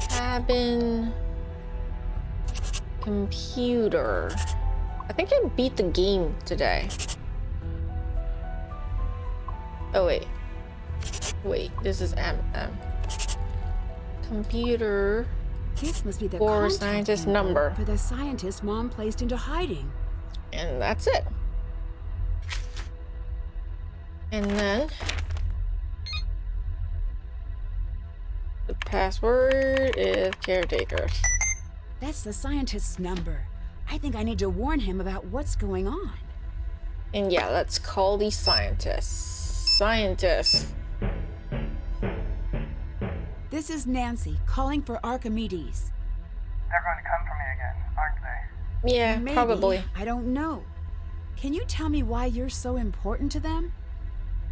Cabin. Computer. I think I beat the game today. Oh wait. Wait, this is MM. Computer. This must be the Or contact scientist info number. for the scientist Mom placed into hiding. And that's it. And then the password is caretakers. That's the scientist's number. I think I need to warn him about what's going on. And yeah, let's call these scientists. Scientists. This is Nancy calling for Archimedes. They're going to come for me again, aren't they? Yeah, Maybe. probably. I don't know. Can you tell me why you're so important to them?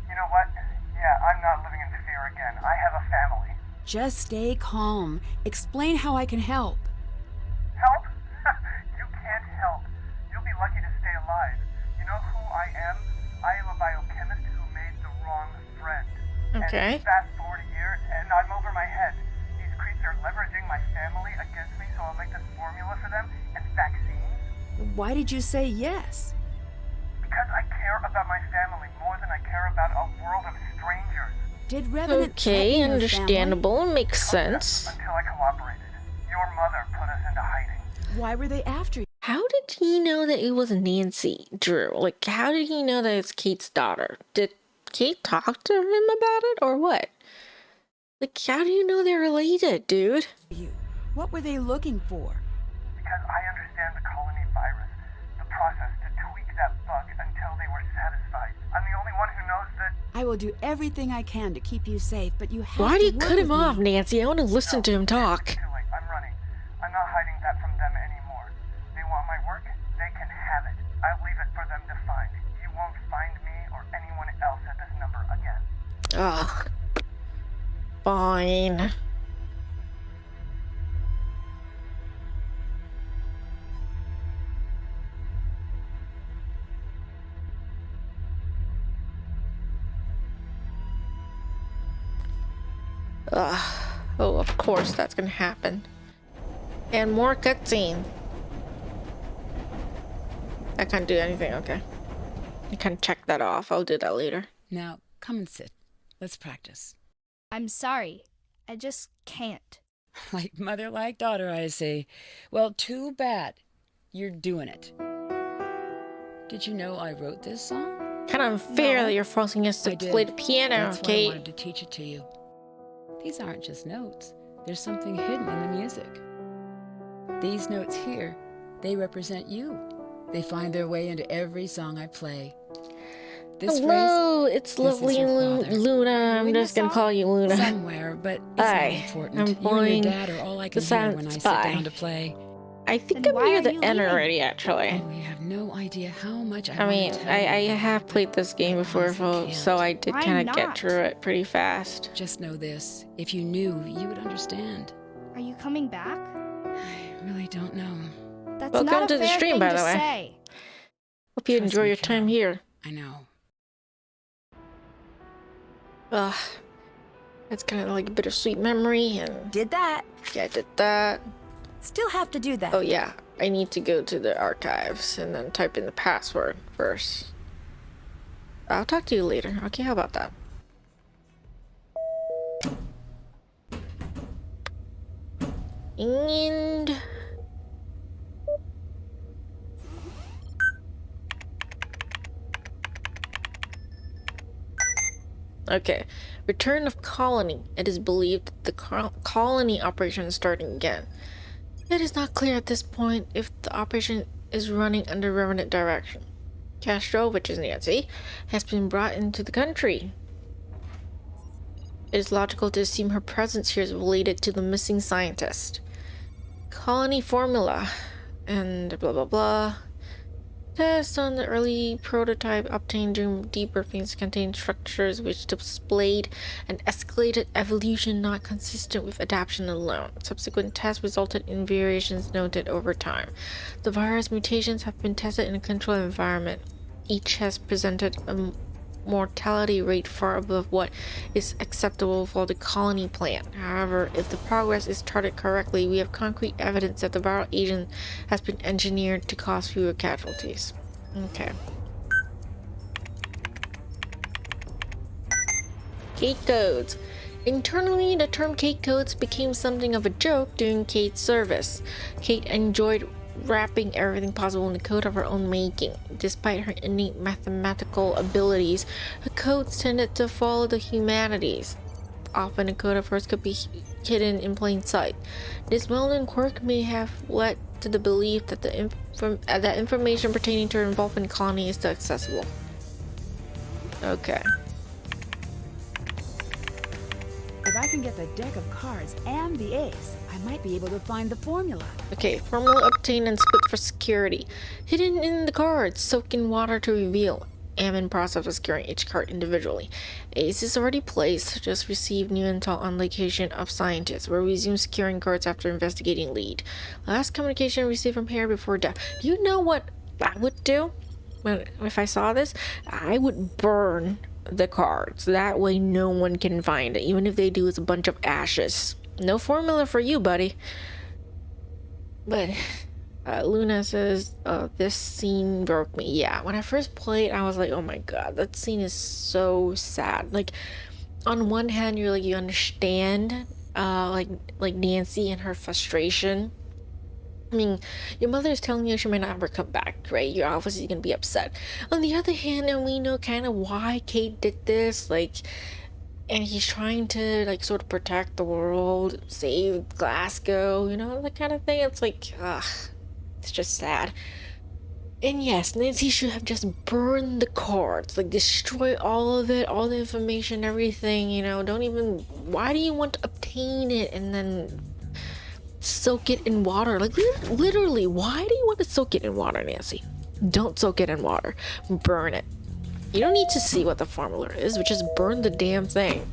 You know what? Yeah, I'm not living in fear again. I have a family. Just stay calm. Explain how I can help. Help? You can't help. You'll be lucky to stay alive. You know who I am? I am a biochemist who made the wrong friend. Okay. And fast forward a year, and I'm over my head. These creeps are leveraging my family against me, so I'll make this formula for them and vaccines. Why did you say yes? Because I care about my family more than I care about a world of strangers. Did Revenant Okay, threaten your family? understandable. Makes sense. Until I cooperated. Your mother put us into hiding. Why were they after you? How did he know that it was Nancy Drew? Like, how did he know that it's Kate's daughter? Did Kate talk to him about it or what? Like, how do you know they're related, dude? What were they looking for? Because I understand the colony virus, the process to tweak that bug until they were satisfied. I'm the only one who knows that. I will do everything I can to keep you safe, but you have Why to do you work cut him with off, me. Nancy? I want to listen to him talk. Too late. I'm running. I'm not hiding that from them anymore. They want my work. They can have it. I'll leave it for them to find. You won't find me or anyone else at this number again. Ugh. Fine. Ugh. Oh, of course that's gonna happen. And more cutscene. I can't do anything, okay. I can check that off. I'll do that later. Now, come and sit. Let's practice. I'm sorry. I just can't. Like mother, like daughter, I see. Well, too bad. You're doing it. Did you know I wrote this song? Kind of unfair No, that you're forcing us to I did. play the piano, That's why I okay? wanted to teach it to you. These aren't just notes. There's something hidden in the music. These notes here, they represent you. They find their way into every song I play. This Hello, it's this lovely is your father. Luna. I'm Doing just the gonna song? call you phrase, Luna. somewhere, but it's Hi, not important. I'm You and playing your dad are all I the can hear Silent when I sit Spy. down to play. I think Then I'm why near are the you end leaving? already, actually. Oh, you have no idea how much I I want mean, to tell I you. have played this game before, honestly so I did Why kind of get not? through it pretty fast. Just know this. If you knew, you would understand. Are you coming back? I really don't know. That's Welcome not a to the fair stream, thing by to the way. say. Hope you Trust enjoy me, your time Carol. here. I know. Ugh. It's kind of like a bittersweet memory, and Did that. yeah, I did that. Still have to do that. Oh yeah, I need to go to the archives and then type in the password first. I'll talk to you later. Okay, how about that? And Okay. Return of colony. It is believed that the colony operation is starting again. It is not clear at this point if the operation is running under Revenant direction. Castro, which is Nancy, has been brought into the country. It is logical to assume her presence here is related to the missing scientist. Colony formula and blah blah blah. Tests on the early prototype obtained during debriefings contained structures which displayed an escalated evolution not consistent with adaptation alone. Subsequent tests resulted in variations noted over time. The virus mutations have been tested in a controlled environment. Each has presented a mortality rate far above what is acceptable for the colony plan. However, if the progress is charted correctly, we have concrete evidence that the viral agent has been engineered to cause fewer casualties. Okay. Kate codes. Internally, the term Kate codes became something of a joke during Kate's service. Kate enjoyed wrapping everything possible in the code of her own making. Despite her innate mathematical abilities, her codes tended to follow the humanities. Often a code of hers could be hidden in plain sight. This well-known quirk may have led to the belief that that information pertaining to her involvement in colony is still accessible. Okay. If I can get the deck of cards and the ace, I might be able to find the formula. Okay, formula obtained and split for security. Hidden in the cards, soak in water to reveal. Am in process of securing each card individually. Ace is already placed, just received new intel on location of scientists. Will resume securing cards after investigating lead. Last communication received from Harry before death. Do you know what I would do? If I saw this, I would burn the cards. That way no one can find it. Even if they do, it's a bunch of ashes. No formula for you, buddy. But Luna says, this scene broke me. Yeah, when I first played, I was like, oh my god, that scene is so sad. Like, on one hand, you're like, you understand, like Nancy and her frustration. I mean, your mother is telling you she might not ever come back, right? You're obviously gonna be upset. On the other hand, and we know kind of why Kate did this, like, and he's trying to, like, sort of protect the world, save Glasgow, you know, that kind of thing. It's like, ugh, it's just sad. And yes, Nancy should have just burned the cards, like, destroy all of it, all the information, everything, you know, don't even, why do you want to obtain it and then soak it in water? Like, literally, why do you want to soak it in water, Nancy? Don't soak it in water. Burn it. You don't need to see what the formula is, but just burn the damn thing.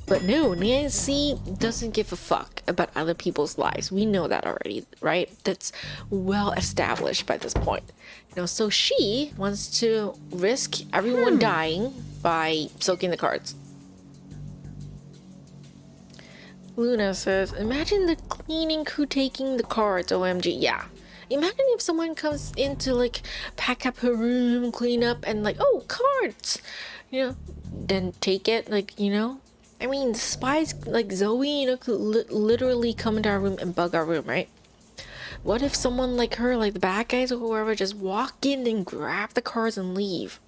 But no, Nancy doesn't give a fuck about other people's lives. We know that already, right? That's well established by this point. You know, so she wants to risk everyone dying by soaking the cards. Luna says, imagine the cleaning crew taking the cards, OMG. Yeah. Imagine if someone comes in to, like, pack up her room, clean up, and, like, oh, cards! You know, then take it, like, you know? I mean, spies like Zoe, you know, could literally come into our room and bug our room, right? What if someone like her, like the bad guys or whoever, just walk in and grab the cards and leave?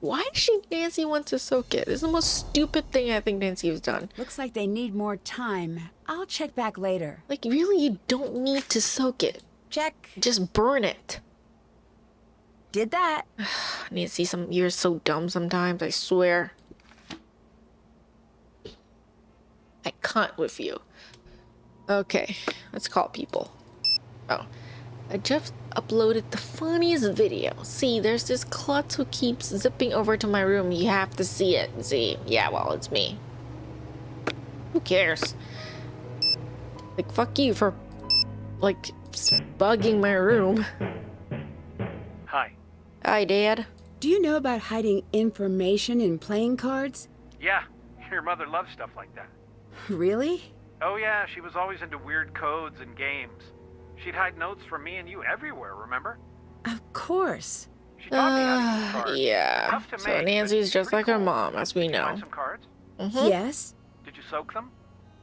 Why does Nancy want to soak it? This is the most stupid thing I think Nancy has done. Looks like they need more time. I'll check back later. Like, really, you don't need to soak it. Check. Just burn it. Did that. Nancy, you're so dumb sometimes, I swear. I can't with you. Okay, let's call people. Oh, I just uploaded the funniest video. See, there's this klutz who keeps zipping over to my room. You have to see it. See, yeah, well, it's me. Who cares? Like, fuck you for, like, bugging my room. Hi. Hi, Dad. Do you know about hiding information in playing cards? Yeah, your mother loves stuff like that. Really? Oh yeah, she was always into weird codes and games. She'd hide notes from me and you everywhere, remember? Of course. She taught me how to use cards. Yeah. Tough to So make, Nancy's but just pretty like her cool. mom, as we Did you know. find some cards? Mm-hmm. Yes. Did you soak them?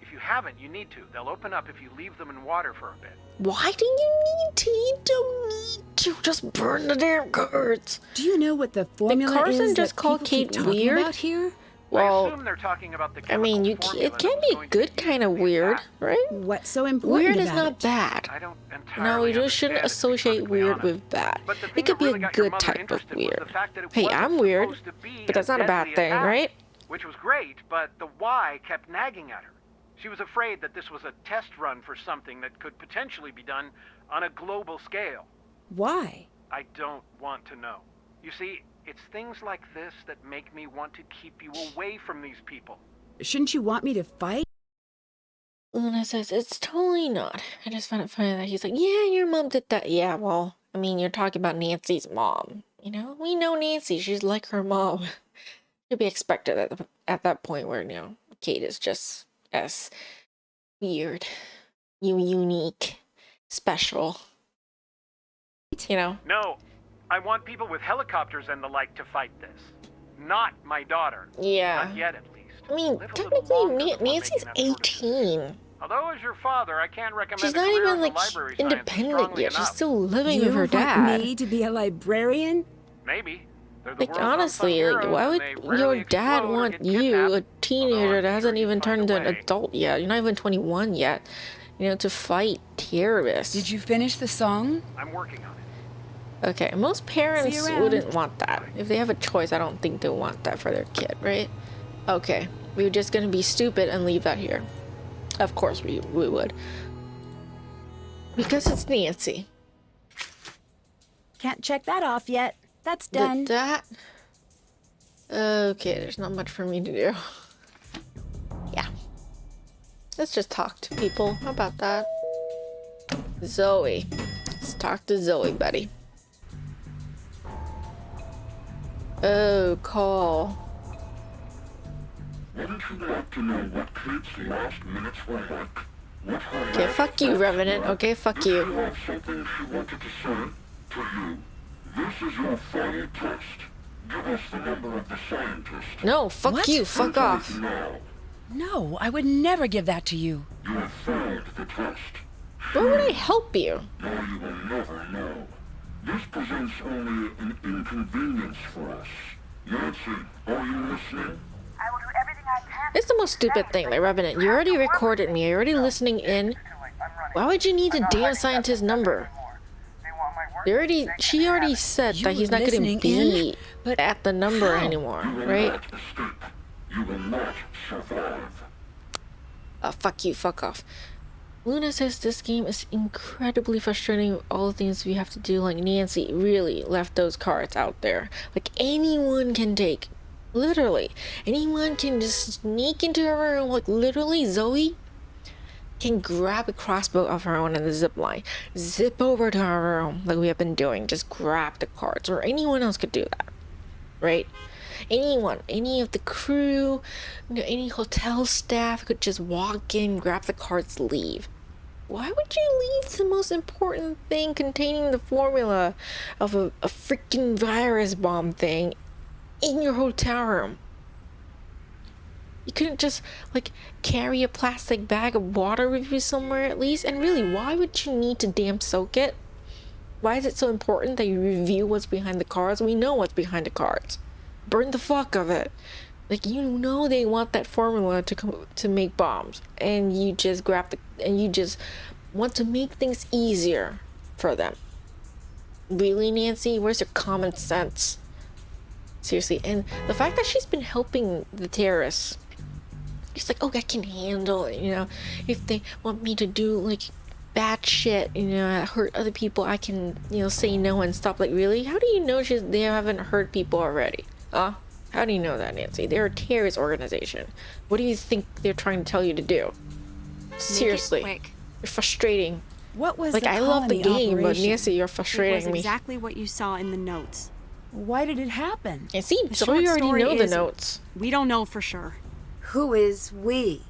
If you haven't, you need to. They'll open up if you leave them in water for a bit. Why do you need to? You don't need to. Just burn the damn cards. Do you know what the formula Carson is just that called people keep Kate talking weird? about here? Well, I assume they're talking about the I mean, chemical formula it can that was be going to good use kind of the weird, attack. right? What's so important Weird is about not it? bad. I don't No, entirely you just shouldn't understand it, to be associate perfectly weird honest. with bad. But the It thing could that be really a got your good mother type of interested was weird. the fact that it Hey, wasn't I'm weird, supposed to be but that's not a bad deadly thing, attack, right? which was great, but the why kept nagging at her. She was afraid that this was a test run for something that could potentially be done on a global scale. Why? I don't want to know. You see, it's things like this that make me want to keep you away from these people. Shouldn't you want me to fight? Luna says, it's totally not. I just found it funny that he's like, yeah, your mom did that. Yeah, well, I mean, you're talking about Nancy's mom. You know, we know Nancy. She's like her mom. To be expected at that point where, you know, Kate is just as weird, unique, special. You know? No, I want people with helicopters and the like to fight this. Not my daughter. Yeah. Not yet, at least. I mean, Live a little longer technically, before Nancy's making that sort of decision. 18. Although as your father, I can't recommend She's a not career even, in the like, library sciences independent strongly yet. She's enough. still living You with her want dad. me to be a librarian? Maybe. They're the Like, world's unsung honestly, like, heroes, why and would they your rarely dad explode or want get you, kidnapped. a teenager I'm that hasn't sure even you'd find turned a into an way. adult yet? You're not even 21 yet. You know, to fight terrorists. Did you finish the song? I'm working on it. Okay, most parents See you around. wouldn't want that. If they have a choice, I don't think they want that for their kid, right? Okay, we're just gonna be stupid and leave that here. Of course we would. Because it's Nancy. Can't check that off yet. That's done. That... Okay, there's not much for me to do. Yeah. Let's just talk to people. How about that? Zoe. Let's talk to Zoe, buddy. Oh, call. Wouldn't you like to know what Kate's last minutes were like? What her Okay, last fuck you, thoughts Revenant. were? Okay, fuck Did she you. have something she wanted to say to you? This is your final test. Give us the number of the scientist. No, fuck What? you. Fuck Enter it off. now. No, I would never give that to you. You have failed the test. Why would I help you? Now you will never know. This presents only an inconvenience for us. Nancy, are you listening? I will do everything I can. It's the most stupid thing, like Revenant. You already recorded me. You're already listening in. Too late. I'm running. Why would you need the damn scientist's number? They want my work. They already, she already said You that he's not going to listening be in? But at the number how? anymore, You will right? not escape. You will not survive. Fuck you, fuck off. Luna says this game is incredibly frustrating with all the things we have to do. Like, Nancy really left those cards out there. Like, anyone can take. Literally. Anyone can just sneak into her room. Like, literally, Zoe can grab a crossbow off her own in the zip line. Zip over to her room like we have been doing. Just grab the cards. Or anyone else could do that. Right? Anyone, any of the crew, you know, any hotel staff could just walk in, grab the cards, leave. Why would you leave the most important thing containing the formula of a freaking virus bomb thing in your hotel room? You couldn't just, like, carry a plastic bag of water with you somewhere at least? And really, why would you need to damn soak it? Why is it so important that you review what's behind the cards? We know what's behind the cards. Burn the fuck of it. Like, you know they want that formula to make bombs, and you just you just want to make things easier for them. Really, Nancy? Where's your common sense? Seriously. And the fact that she's been helping the terrorists, it's like, oh, I can handle it, you know. If they want me to do, like, bad shit, you know, hurt other people, I can, you know, say no and stop. Like, really? How do you know they haven't hurt people already? How do you know that, Nancy? They're a terrorist organization. What do you think they're trying to tell you to do? Seriously. Make it quick. You're frustrating. What was Like, the I love the colony game, but operation? Nancy, you're It was frustrating me. exactly what you saw in the notes. Why did it happen? And see, The so short you already story know the is- notes. We don't know for sure. Who is we?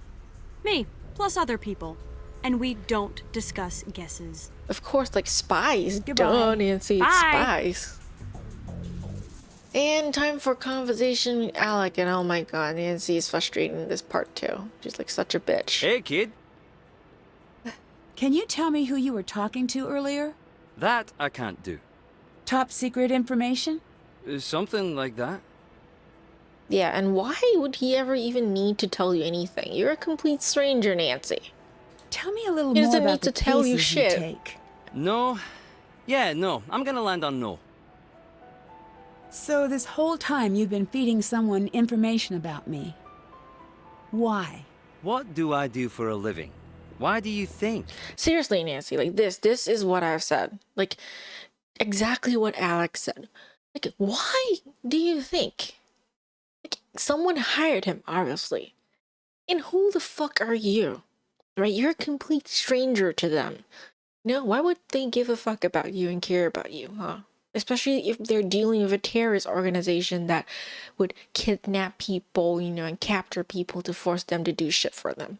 Me, plus other people. And we don't discuss guesses. Of course, like spies. Goodbye. Duh, Nancy, it's Bye. spies. And time for conversation with Alec, and oh my god, Nancy is frustrating in this part too. She's like such a bitch. Hey, kid. Can you tell me who you were talking to earlier? That I can't do. Top secret information? Something like that. Yeah, and why would he ever even need to tell you anything? You're a complete stranger, Nancy. Tell me a little He more doesn't about need the to tell you cases you shit. take. No? Yeah, no. I'm gonna land on no. So this whole time you've been feeding someone information about me. Why? What do I do for a living? Why do you think? Seriously, Nancy, like this is what I've said. Like, exactly what Alex said. Like, why do you think? Like, someone hired him, obviously. And who the fuck are you? Right? You're a complete stranger to them. No, why would they give a fuck about you and care about you, huh? Especially if they're dealing with a terrorist organization that would kidnap people, and capture people to force them to do shit for them.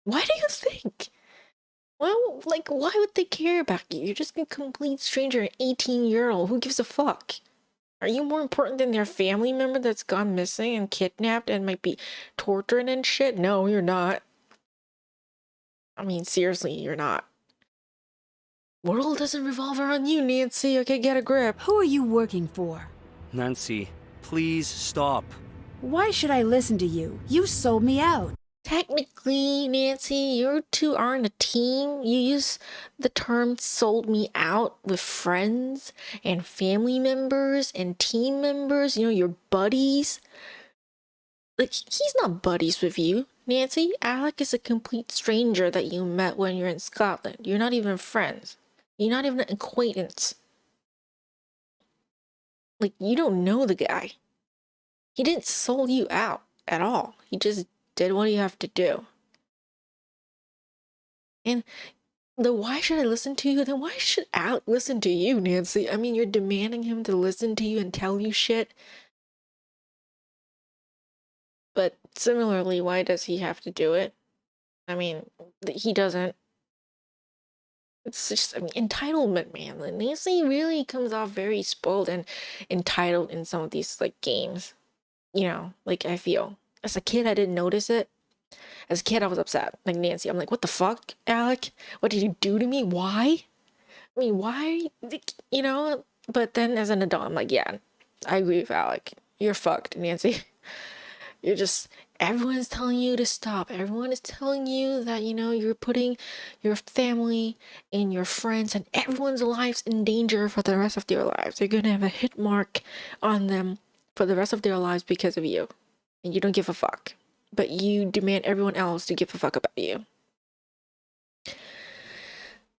Why do you think? Well, like, why would they care about you? You're just a complete stranger, an 18-year-old. Who gives a fuck? Are you more important than their family member that's gone missing and kidnapped and might be tortured and shit? No, you're not. I mean, seriously, you're not. World doesn't revolve around you, Nancy. Okay, get a grip. Who are you working for? Nancy, please stop. Why should I listen to you? You sold me out. Technically, Nancy, you two aren't a team. You use the term sold me out with friends and family members and team members, your buddies. Like, he's not buddies with you, Nancy. Alec is a complete stranger that you met when you're in Scotland. You're not even friends. You're not even an acquaintance. Like, you don't know the guy. He didn't sold you out at all. He just did what you have to do. And why should I listen to you? Then why should Alec listen to you, Nancy? I mean, you're demanding him to listen to you and tell you shit. But similarly, why does he have to do it? I mean, he doesn't. It's just, entitlement, man. Like, Nancy really comes off very spoiled and entitled in some of these, like, games. Like, I feel. As a kid, I didn't notice it. As a kid, I was upset. Like, Nancy, I'm like, what the fuck, Alec? What did you do to me? Why? I mean, why? But then as an adult, I'm like, yeah, I agree with Alec. You're fucked, Nancy. You're just, everyone's telling you to stop. Everyone is telling you that, you're putting your family and your friends and everyone's lives in danger for the rest of their lives. They're going to have a hit mark on them for the rest of their lives because of you. And you don't give a fuck. But you demand everyone else to give a fuck about you.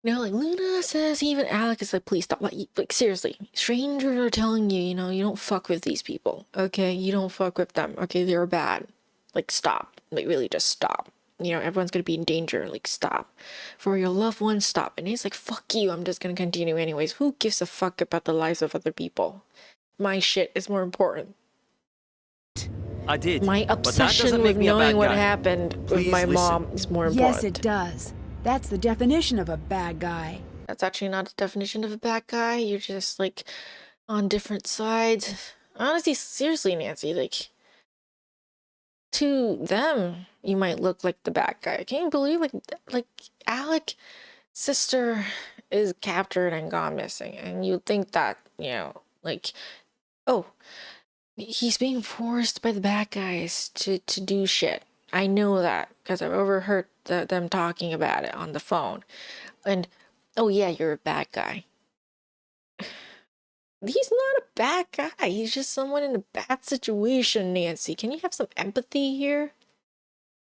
Like Luna says, even Alec is like, please stop. Like seriously, strangers are telling you, you don't fuck with these people. Okay, you don't fuck with them. Okay, they're bad. Like, stop. Like, really, just stop. Everyone's gonna be in danger. Like, stop. For your loved ones, stop. And he's like, fuck you. I'm just gonna continue anyways. Who gives a fuck about the lives of other people? My shit is more important. I did. My obsession with knowing what happened with my mom is more important. Yes, it does. That's the definition of a bad guy. That's actually not the definition of a bad guy. You're just, like, on different sides. Honestly, seriously, Nancy, like, to them, you might look like the bad guy. Can you believe, like Alec's sister is captured and gone missing, and you think that, like, oh, he's being forced by the bad guys to do shit. I know that because I've overheard them talking about it on the phone. And, oh yeah, you're a bad guy. He's not a bad guy. He's just someone in a bad situation, Nancy. Can you have some empathy here?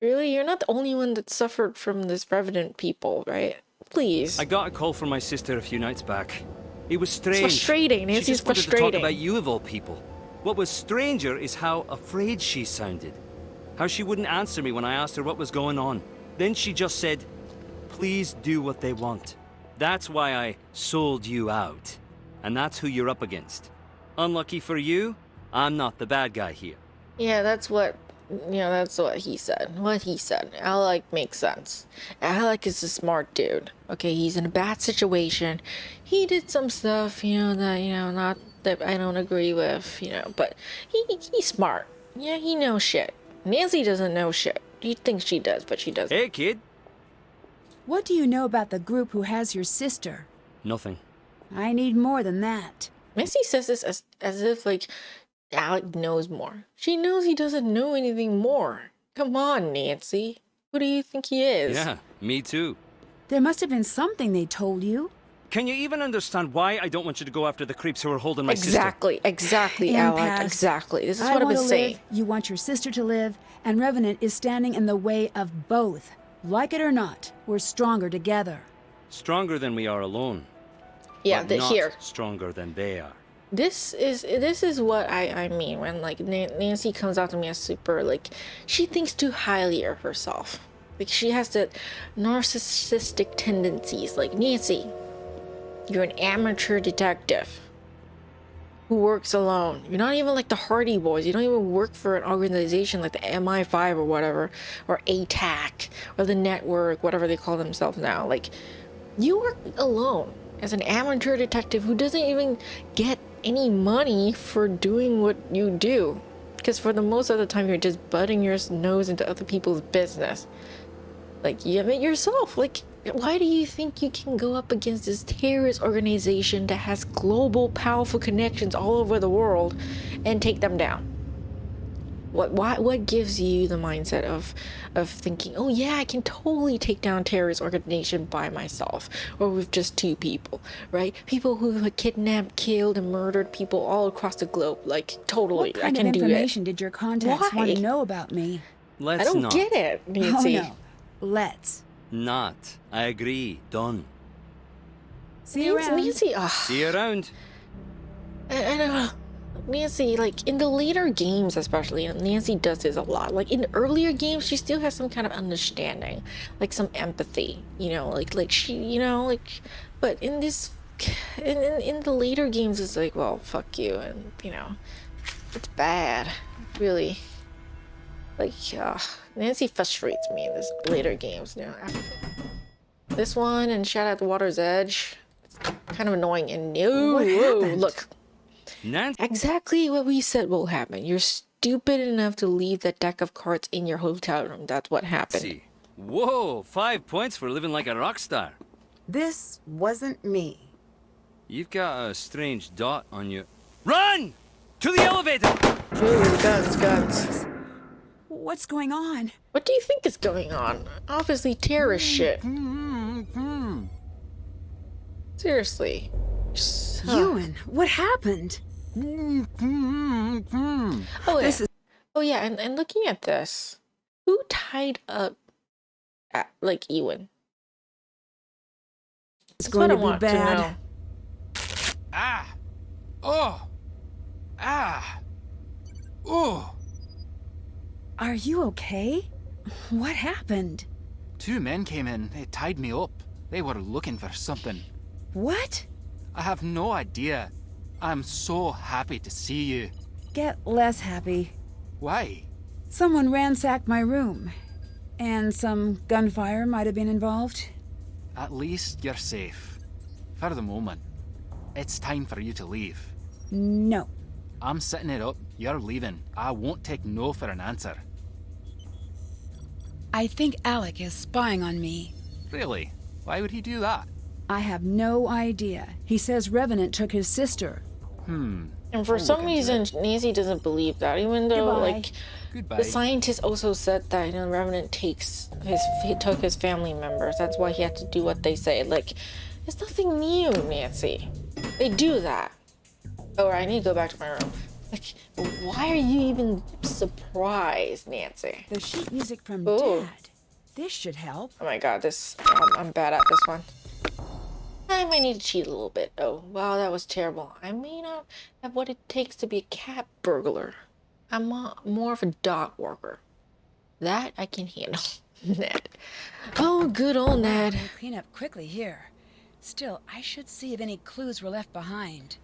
Really? You're not the only one that suffered from this Revenant people, right? Please. I got a call from my sister a few nights back. It was strange. It's frustrating, Nancy. She just It's wanted frustrating. to talk about you of all people. What was stranger is how afraid she sounded. How she wouldn't answer me when I asked her what was going on. Then she just said, please do what they want. That's why I sold you out. And that's who you're up against. Unlucky for you, I'm not the bad guy here. Yeah, that's what he said. What he said. Alec makes sense. Alec is a smart dude. Okay, he's in a bad situation. He did some stuff, that, not that I don't agree with, but he's smart. Yeah, he knows shit. Nancy doesn't know shit. You think she does, but she doesn't. Hey, kid. What do you know about the group who has your sister? Nothing. I need more than that. Nancy says this as if, like, Alec knows more. She knows he doesn't know anything more. Come on, Nancy. Who do you think he is? Yeah, me too. There must have been something they told you. Can you even understand why I don't want you to go after the creeps who are holding my sister? Exactly, Alec. Impasse. Exactly. This is I what I've want been to saying. live, you want your sister to live, and Revenant is standing in the way of both. Like it or not, we're stronger together. Stronger than we are alone. Yeah, but not here. stronger than they are. This is what I mean when like Nancy comes out to me as super, like, she thinks too highly of herself. Like, she has the narcissistic tendencies. Like, Nancy, you're an amateur detective who works alone. You're not even like the Hardy Boys. You don't even work for an organization like the MI5 or whatever, or ATAC, or the Network, whatever they call themselves now. Like, you work alone as an amateur detective who doesn't even get any money for doing what you do. Because for the most of the time, you're just butting your nose into other people's business. Like, you admit yourself, like, why do you think you can go up against this terrorist organization that has global powerful connections all over the world and take them down? What gives you the mindset of thinking, oh yeah, I can totally take down terrorist organization by myself, or with just two people, right? People who have kidnapped, killed, and murdered people all across the globe, like, totally, What kind I can of do it. information did your contacts want Why? to know about me? Let's I don't not. get it, Nancy. Oh no, let's. Not. I agree. Done. See you around. Nancy, See you around. I don't know. Nancy, like, in the later games especially, and Nancy does this a lot. Like, in earlier games, she still has some kind of understanding, like some empathy, you know, like she, you know, like, but in this, in the later games, it's like, well, fuck you, and, you know, it's bad, really. Like, Nancy frustrates me in this later games, you know. This one and Shadow at the Water's Edge, it's kind of annoying, and What happened? look. Nancy. Exactly what we said will happen. You're stupid enough to leave that deck of cards in your hotel room. That's what happened. Whoa, 5 points for living like a rock star. This wasn't me. You've got a strange dot on you. Run! To the elevator! Ooh, guns. What's going on? What do you think is going on? Obviously terrorist shit. Seriously. Ewan, what happened? Oh yeah. Oh yeah, and looking at this, who tied up like Ewan? It's That's going what to I want be bad. know. Ah! Oh! Ah! Oh! Are you okay? What happened? 2 men came in. They tied me up. They were looking for something. What? I have no idea. I'm so happy to see you. Get less happy. Why? Someone ransacked my room. And some gunfire might have been involved. At least you're safe. For the moment. It's time for you to leave. No. I'm setting it up. You're leaving. I won't take no for an answer. I think Alec is spying on me. Really? Why would he do that? I have no idea. He says Revenant took his sister. And for some reason, Nancy doesn't believe that, even though, Goodbye. like, Goodbye. the scientist also said that, you know, Revenant he took his family members. That's why he had to do what they say. Like, it's nothing new, Nancy. They do that. Oh, I need to go back to my room. Like, why are you even surprised, Nancy? The sheet music from Ooh. Dad. This should help. Oh my god, I'm bad at this one. I might need to cheat a little bit. Oh, wow, that was terrible. I may not have what it takes to be a cat burglar. I'm more of a dog walker. That I can handle. Ned. Oh, good old Ned. We'll clean up quickly here. Still, I should see if any clues were left behind.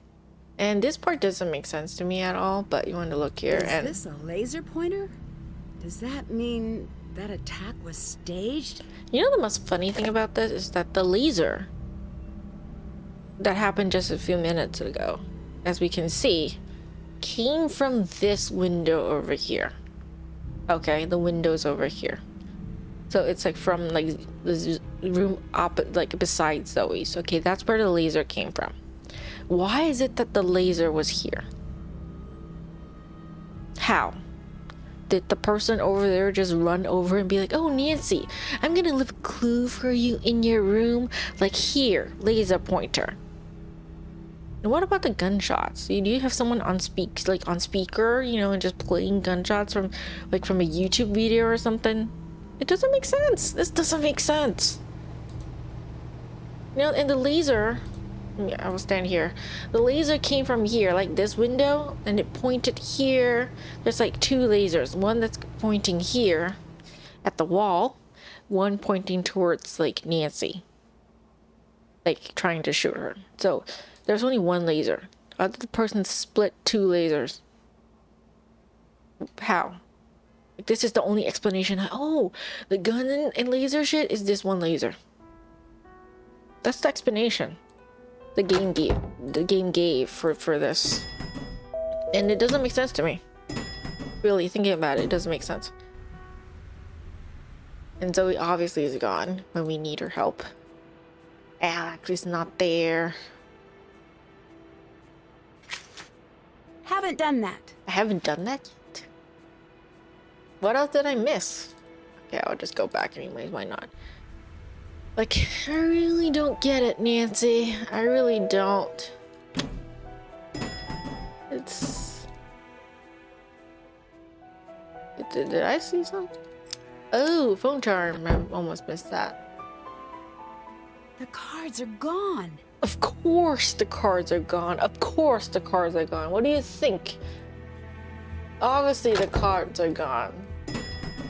And this part doesn't make sense to me at all, but you want to look here Is and... this a laser pointer? Does that mean that attack was staged? You know the most funny thing about this is that the laser that happened just a few minutes ago, as we can see, came from this window over here. Okay, the window's over here. So it's like from like the room up, like beside Zoe's. Okay, that's where the laser came from. Why is it that the laser was here? How? Did the person over there just run over and be like, oh, Nancy, I'm gonna leave a clue for you in your room? Like, here, laser pointer. And what about the gunshots? Do you have someone on speaker, you know, and just playing gunshots from a YouTube video or something? It doesn't make sense. This doesn't make sense. You know, and the laser, I will stand here. The laser came from here, like this window, and it pointed here. There's like two lasers. One that's pointing here at the wall, one pointing towards like Nancy, like trying to shoot her. So there's only one laser. Other person split two lasers. How? Like, this is the only explanation. Oh, the gun and laser shit is this one laser. That's the explanation the game gave for this. And it doesn't make sense to me. Really, thinking about it, it doesn't make sense. And Zoe obviously is gone when we need her help. Alex is not there. Haven't done that. I haven't done that yet. What else did I miss? Okay, I'll just go back anyways, why not? Like, I really don't get it, Nancy. I really don't. It's... Did I see something? Oh, phone charm. I almost missed that. The cards are gone. Of course the cards are gone. Of course the cards are gone. What do you think? Obviously the cards are gone.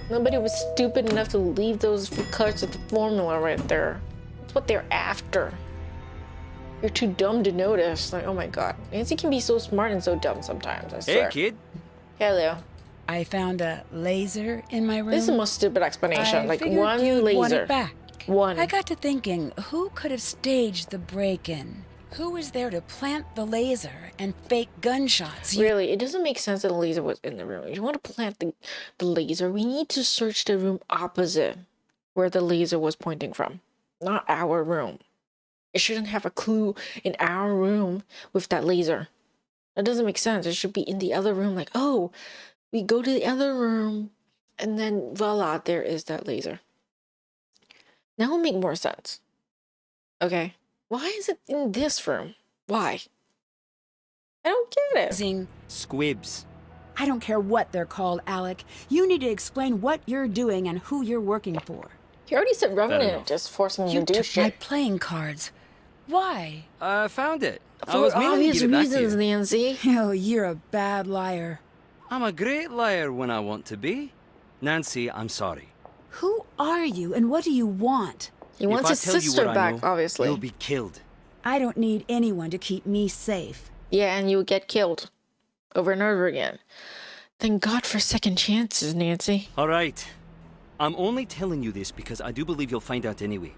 Nobody was stupid enough to leave those cards with the formula right there. That's what they're after. You're too dumb to notice. Like, oh my god. Nancy can be so smart and so dumb sometimes, I swear. Hey, kid. Hello. I found a laser in my room. This is the most stupid explanation. I like, figured one you'd laser. want it back. One. I got to thinking, who could have staged the break-in? Who was there to plant the laser and fake gunshots? Really, it doesn't make sense that the laser was in the room. If you want to plant the laser, we need to search the room opposite where the laser was pointing from, not our room. It shouldn't have a clue in our room with that laser. That doesn't make sense. It should be in the other room. Like, oh, we go to the other room, and then voila, there is that laser. That will make more sense. Okay. Why is it in this room? Why? I don't get it. Squibs. I don't care what they're called, Alec. You need to explain what you're doing and who you're working for. You already said Revenant, just forcing me to do took shit. my playing cards. Why? I found it. I For was meaning to obvious give it back to reasons, you. Nancy. Oh, you're a bad liar. I'm a great liar when I want to be. Nancy, I'm sorry. Who are you and what do you want? He wants his sister back, obviously. You'll be killed. I don't need anyone to keep me safe. Yeah, and you would get killed over and over again. Thank God for second chances, Nancy. All right. I'm only telling you this because I do believe you'll find out anyway.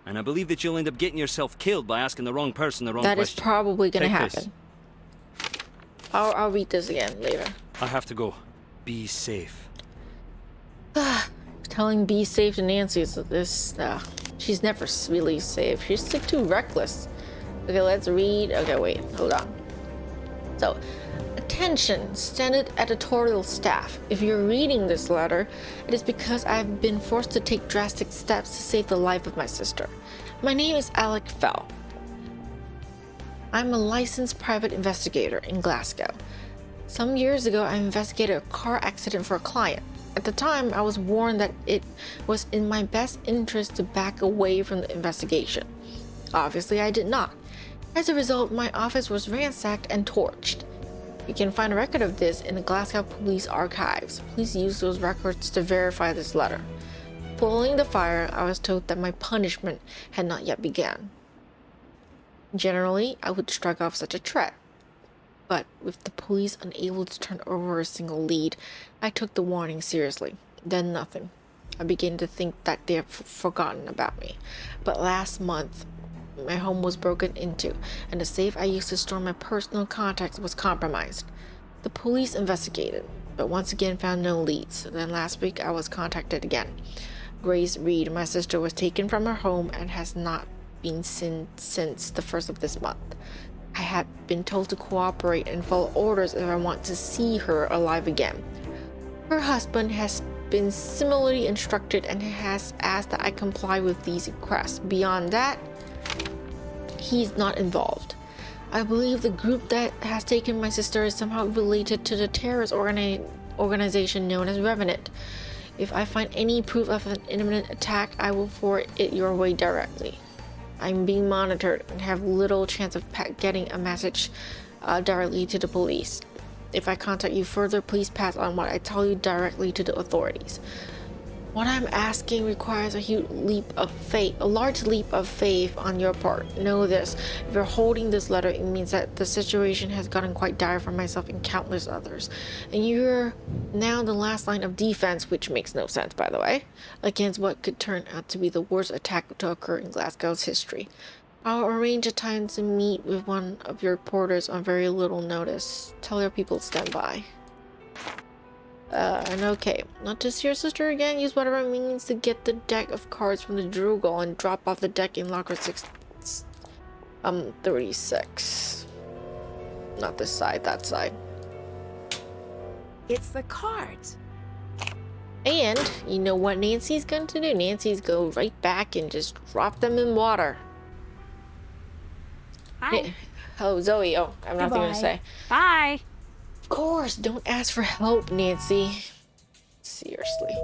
And I believe that you'll end up getting yourself killed by asking the wrong person the wrong question. That is probably going to Take happen. I'll read this again later. I have to go. Be safe. Telling be safe to Nancy is this. She's never really safe. She's too reckless. Okay, let's read. Okay, wait, hold on. So, attention, standard editorial staff. If you're reading this letter, it is because I've been forced to take drastic steps to save the life of my sister. My name is Alec Fell. I'm a licensed private investigator in Glasgow. Some years ago, I investigated a car accident for a client. At the time, I was warned that it was in my best interest to back away from the investigation. Obviously, I did not. As a result, my office was ransacked and torched. You can find a record of this in the Glasgow Police Archives. Please use those records to verify this letter. Following the fire, I was told that my punishment had not yet begun. Generally, I would strike off such a threat. But with the police unable to turn over a single lead, I took the warning seriously. Then nothing. I began to think that they had forgotten about me. But last month, my home was broken into, and the safe I used to store my personal contacts was compromised. The police investigated, but once again found no leads. Then last week, I was contacted again. Grace Reed, my sister, was taken from her home and has not been seen since the 1st of this month. I had been told to cooperate and follow orders if I want to see her alive again. Her husband has been similarly instructed and has asked that I comply with these requests. Beyond that, he's not involved. I believe the group that has taken my sister is somehow related to the terrorist organization known as Revenant. If I find any proof of an imminent attack, I will forward it your way directly. I'm being monitored and have little chance of getting a message directly to the police. If I contact you further, please pass on what I tell you directly to the authorities. What I'm asking requires a huge leap of faith, a large leap of faith on your part. Know this, if you're holding this letter, it means that the situation has gotten quite dire for myself and countless others. And you're now the last line of defense, which makes no sense, by the way, against what could turn out to be the worst attack to occur in Glasgow's history. I'll arrange a time to meet with one of your porters on very little notice. Tell your people to stand by. And okay, not to see your sister again, use whatever means to get the deck of cards from the Drugal and drop off the deck in locker 36. Not this side, that side. It's the cards. And you know what Nancy's going to do? Nancy's go right back and just drop them in water. Hi. Oh, Zoe. Oh, I have nothing to say. Bye. Of course, don't ask for help, Nancy. Seriously.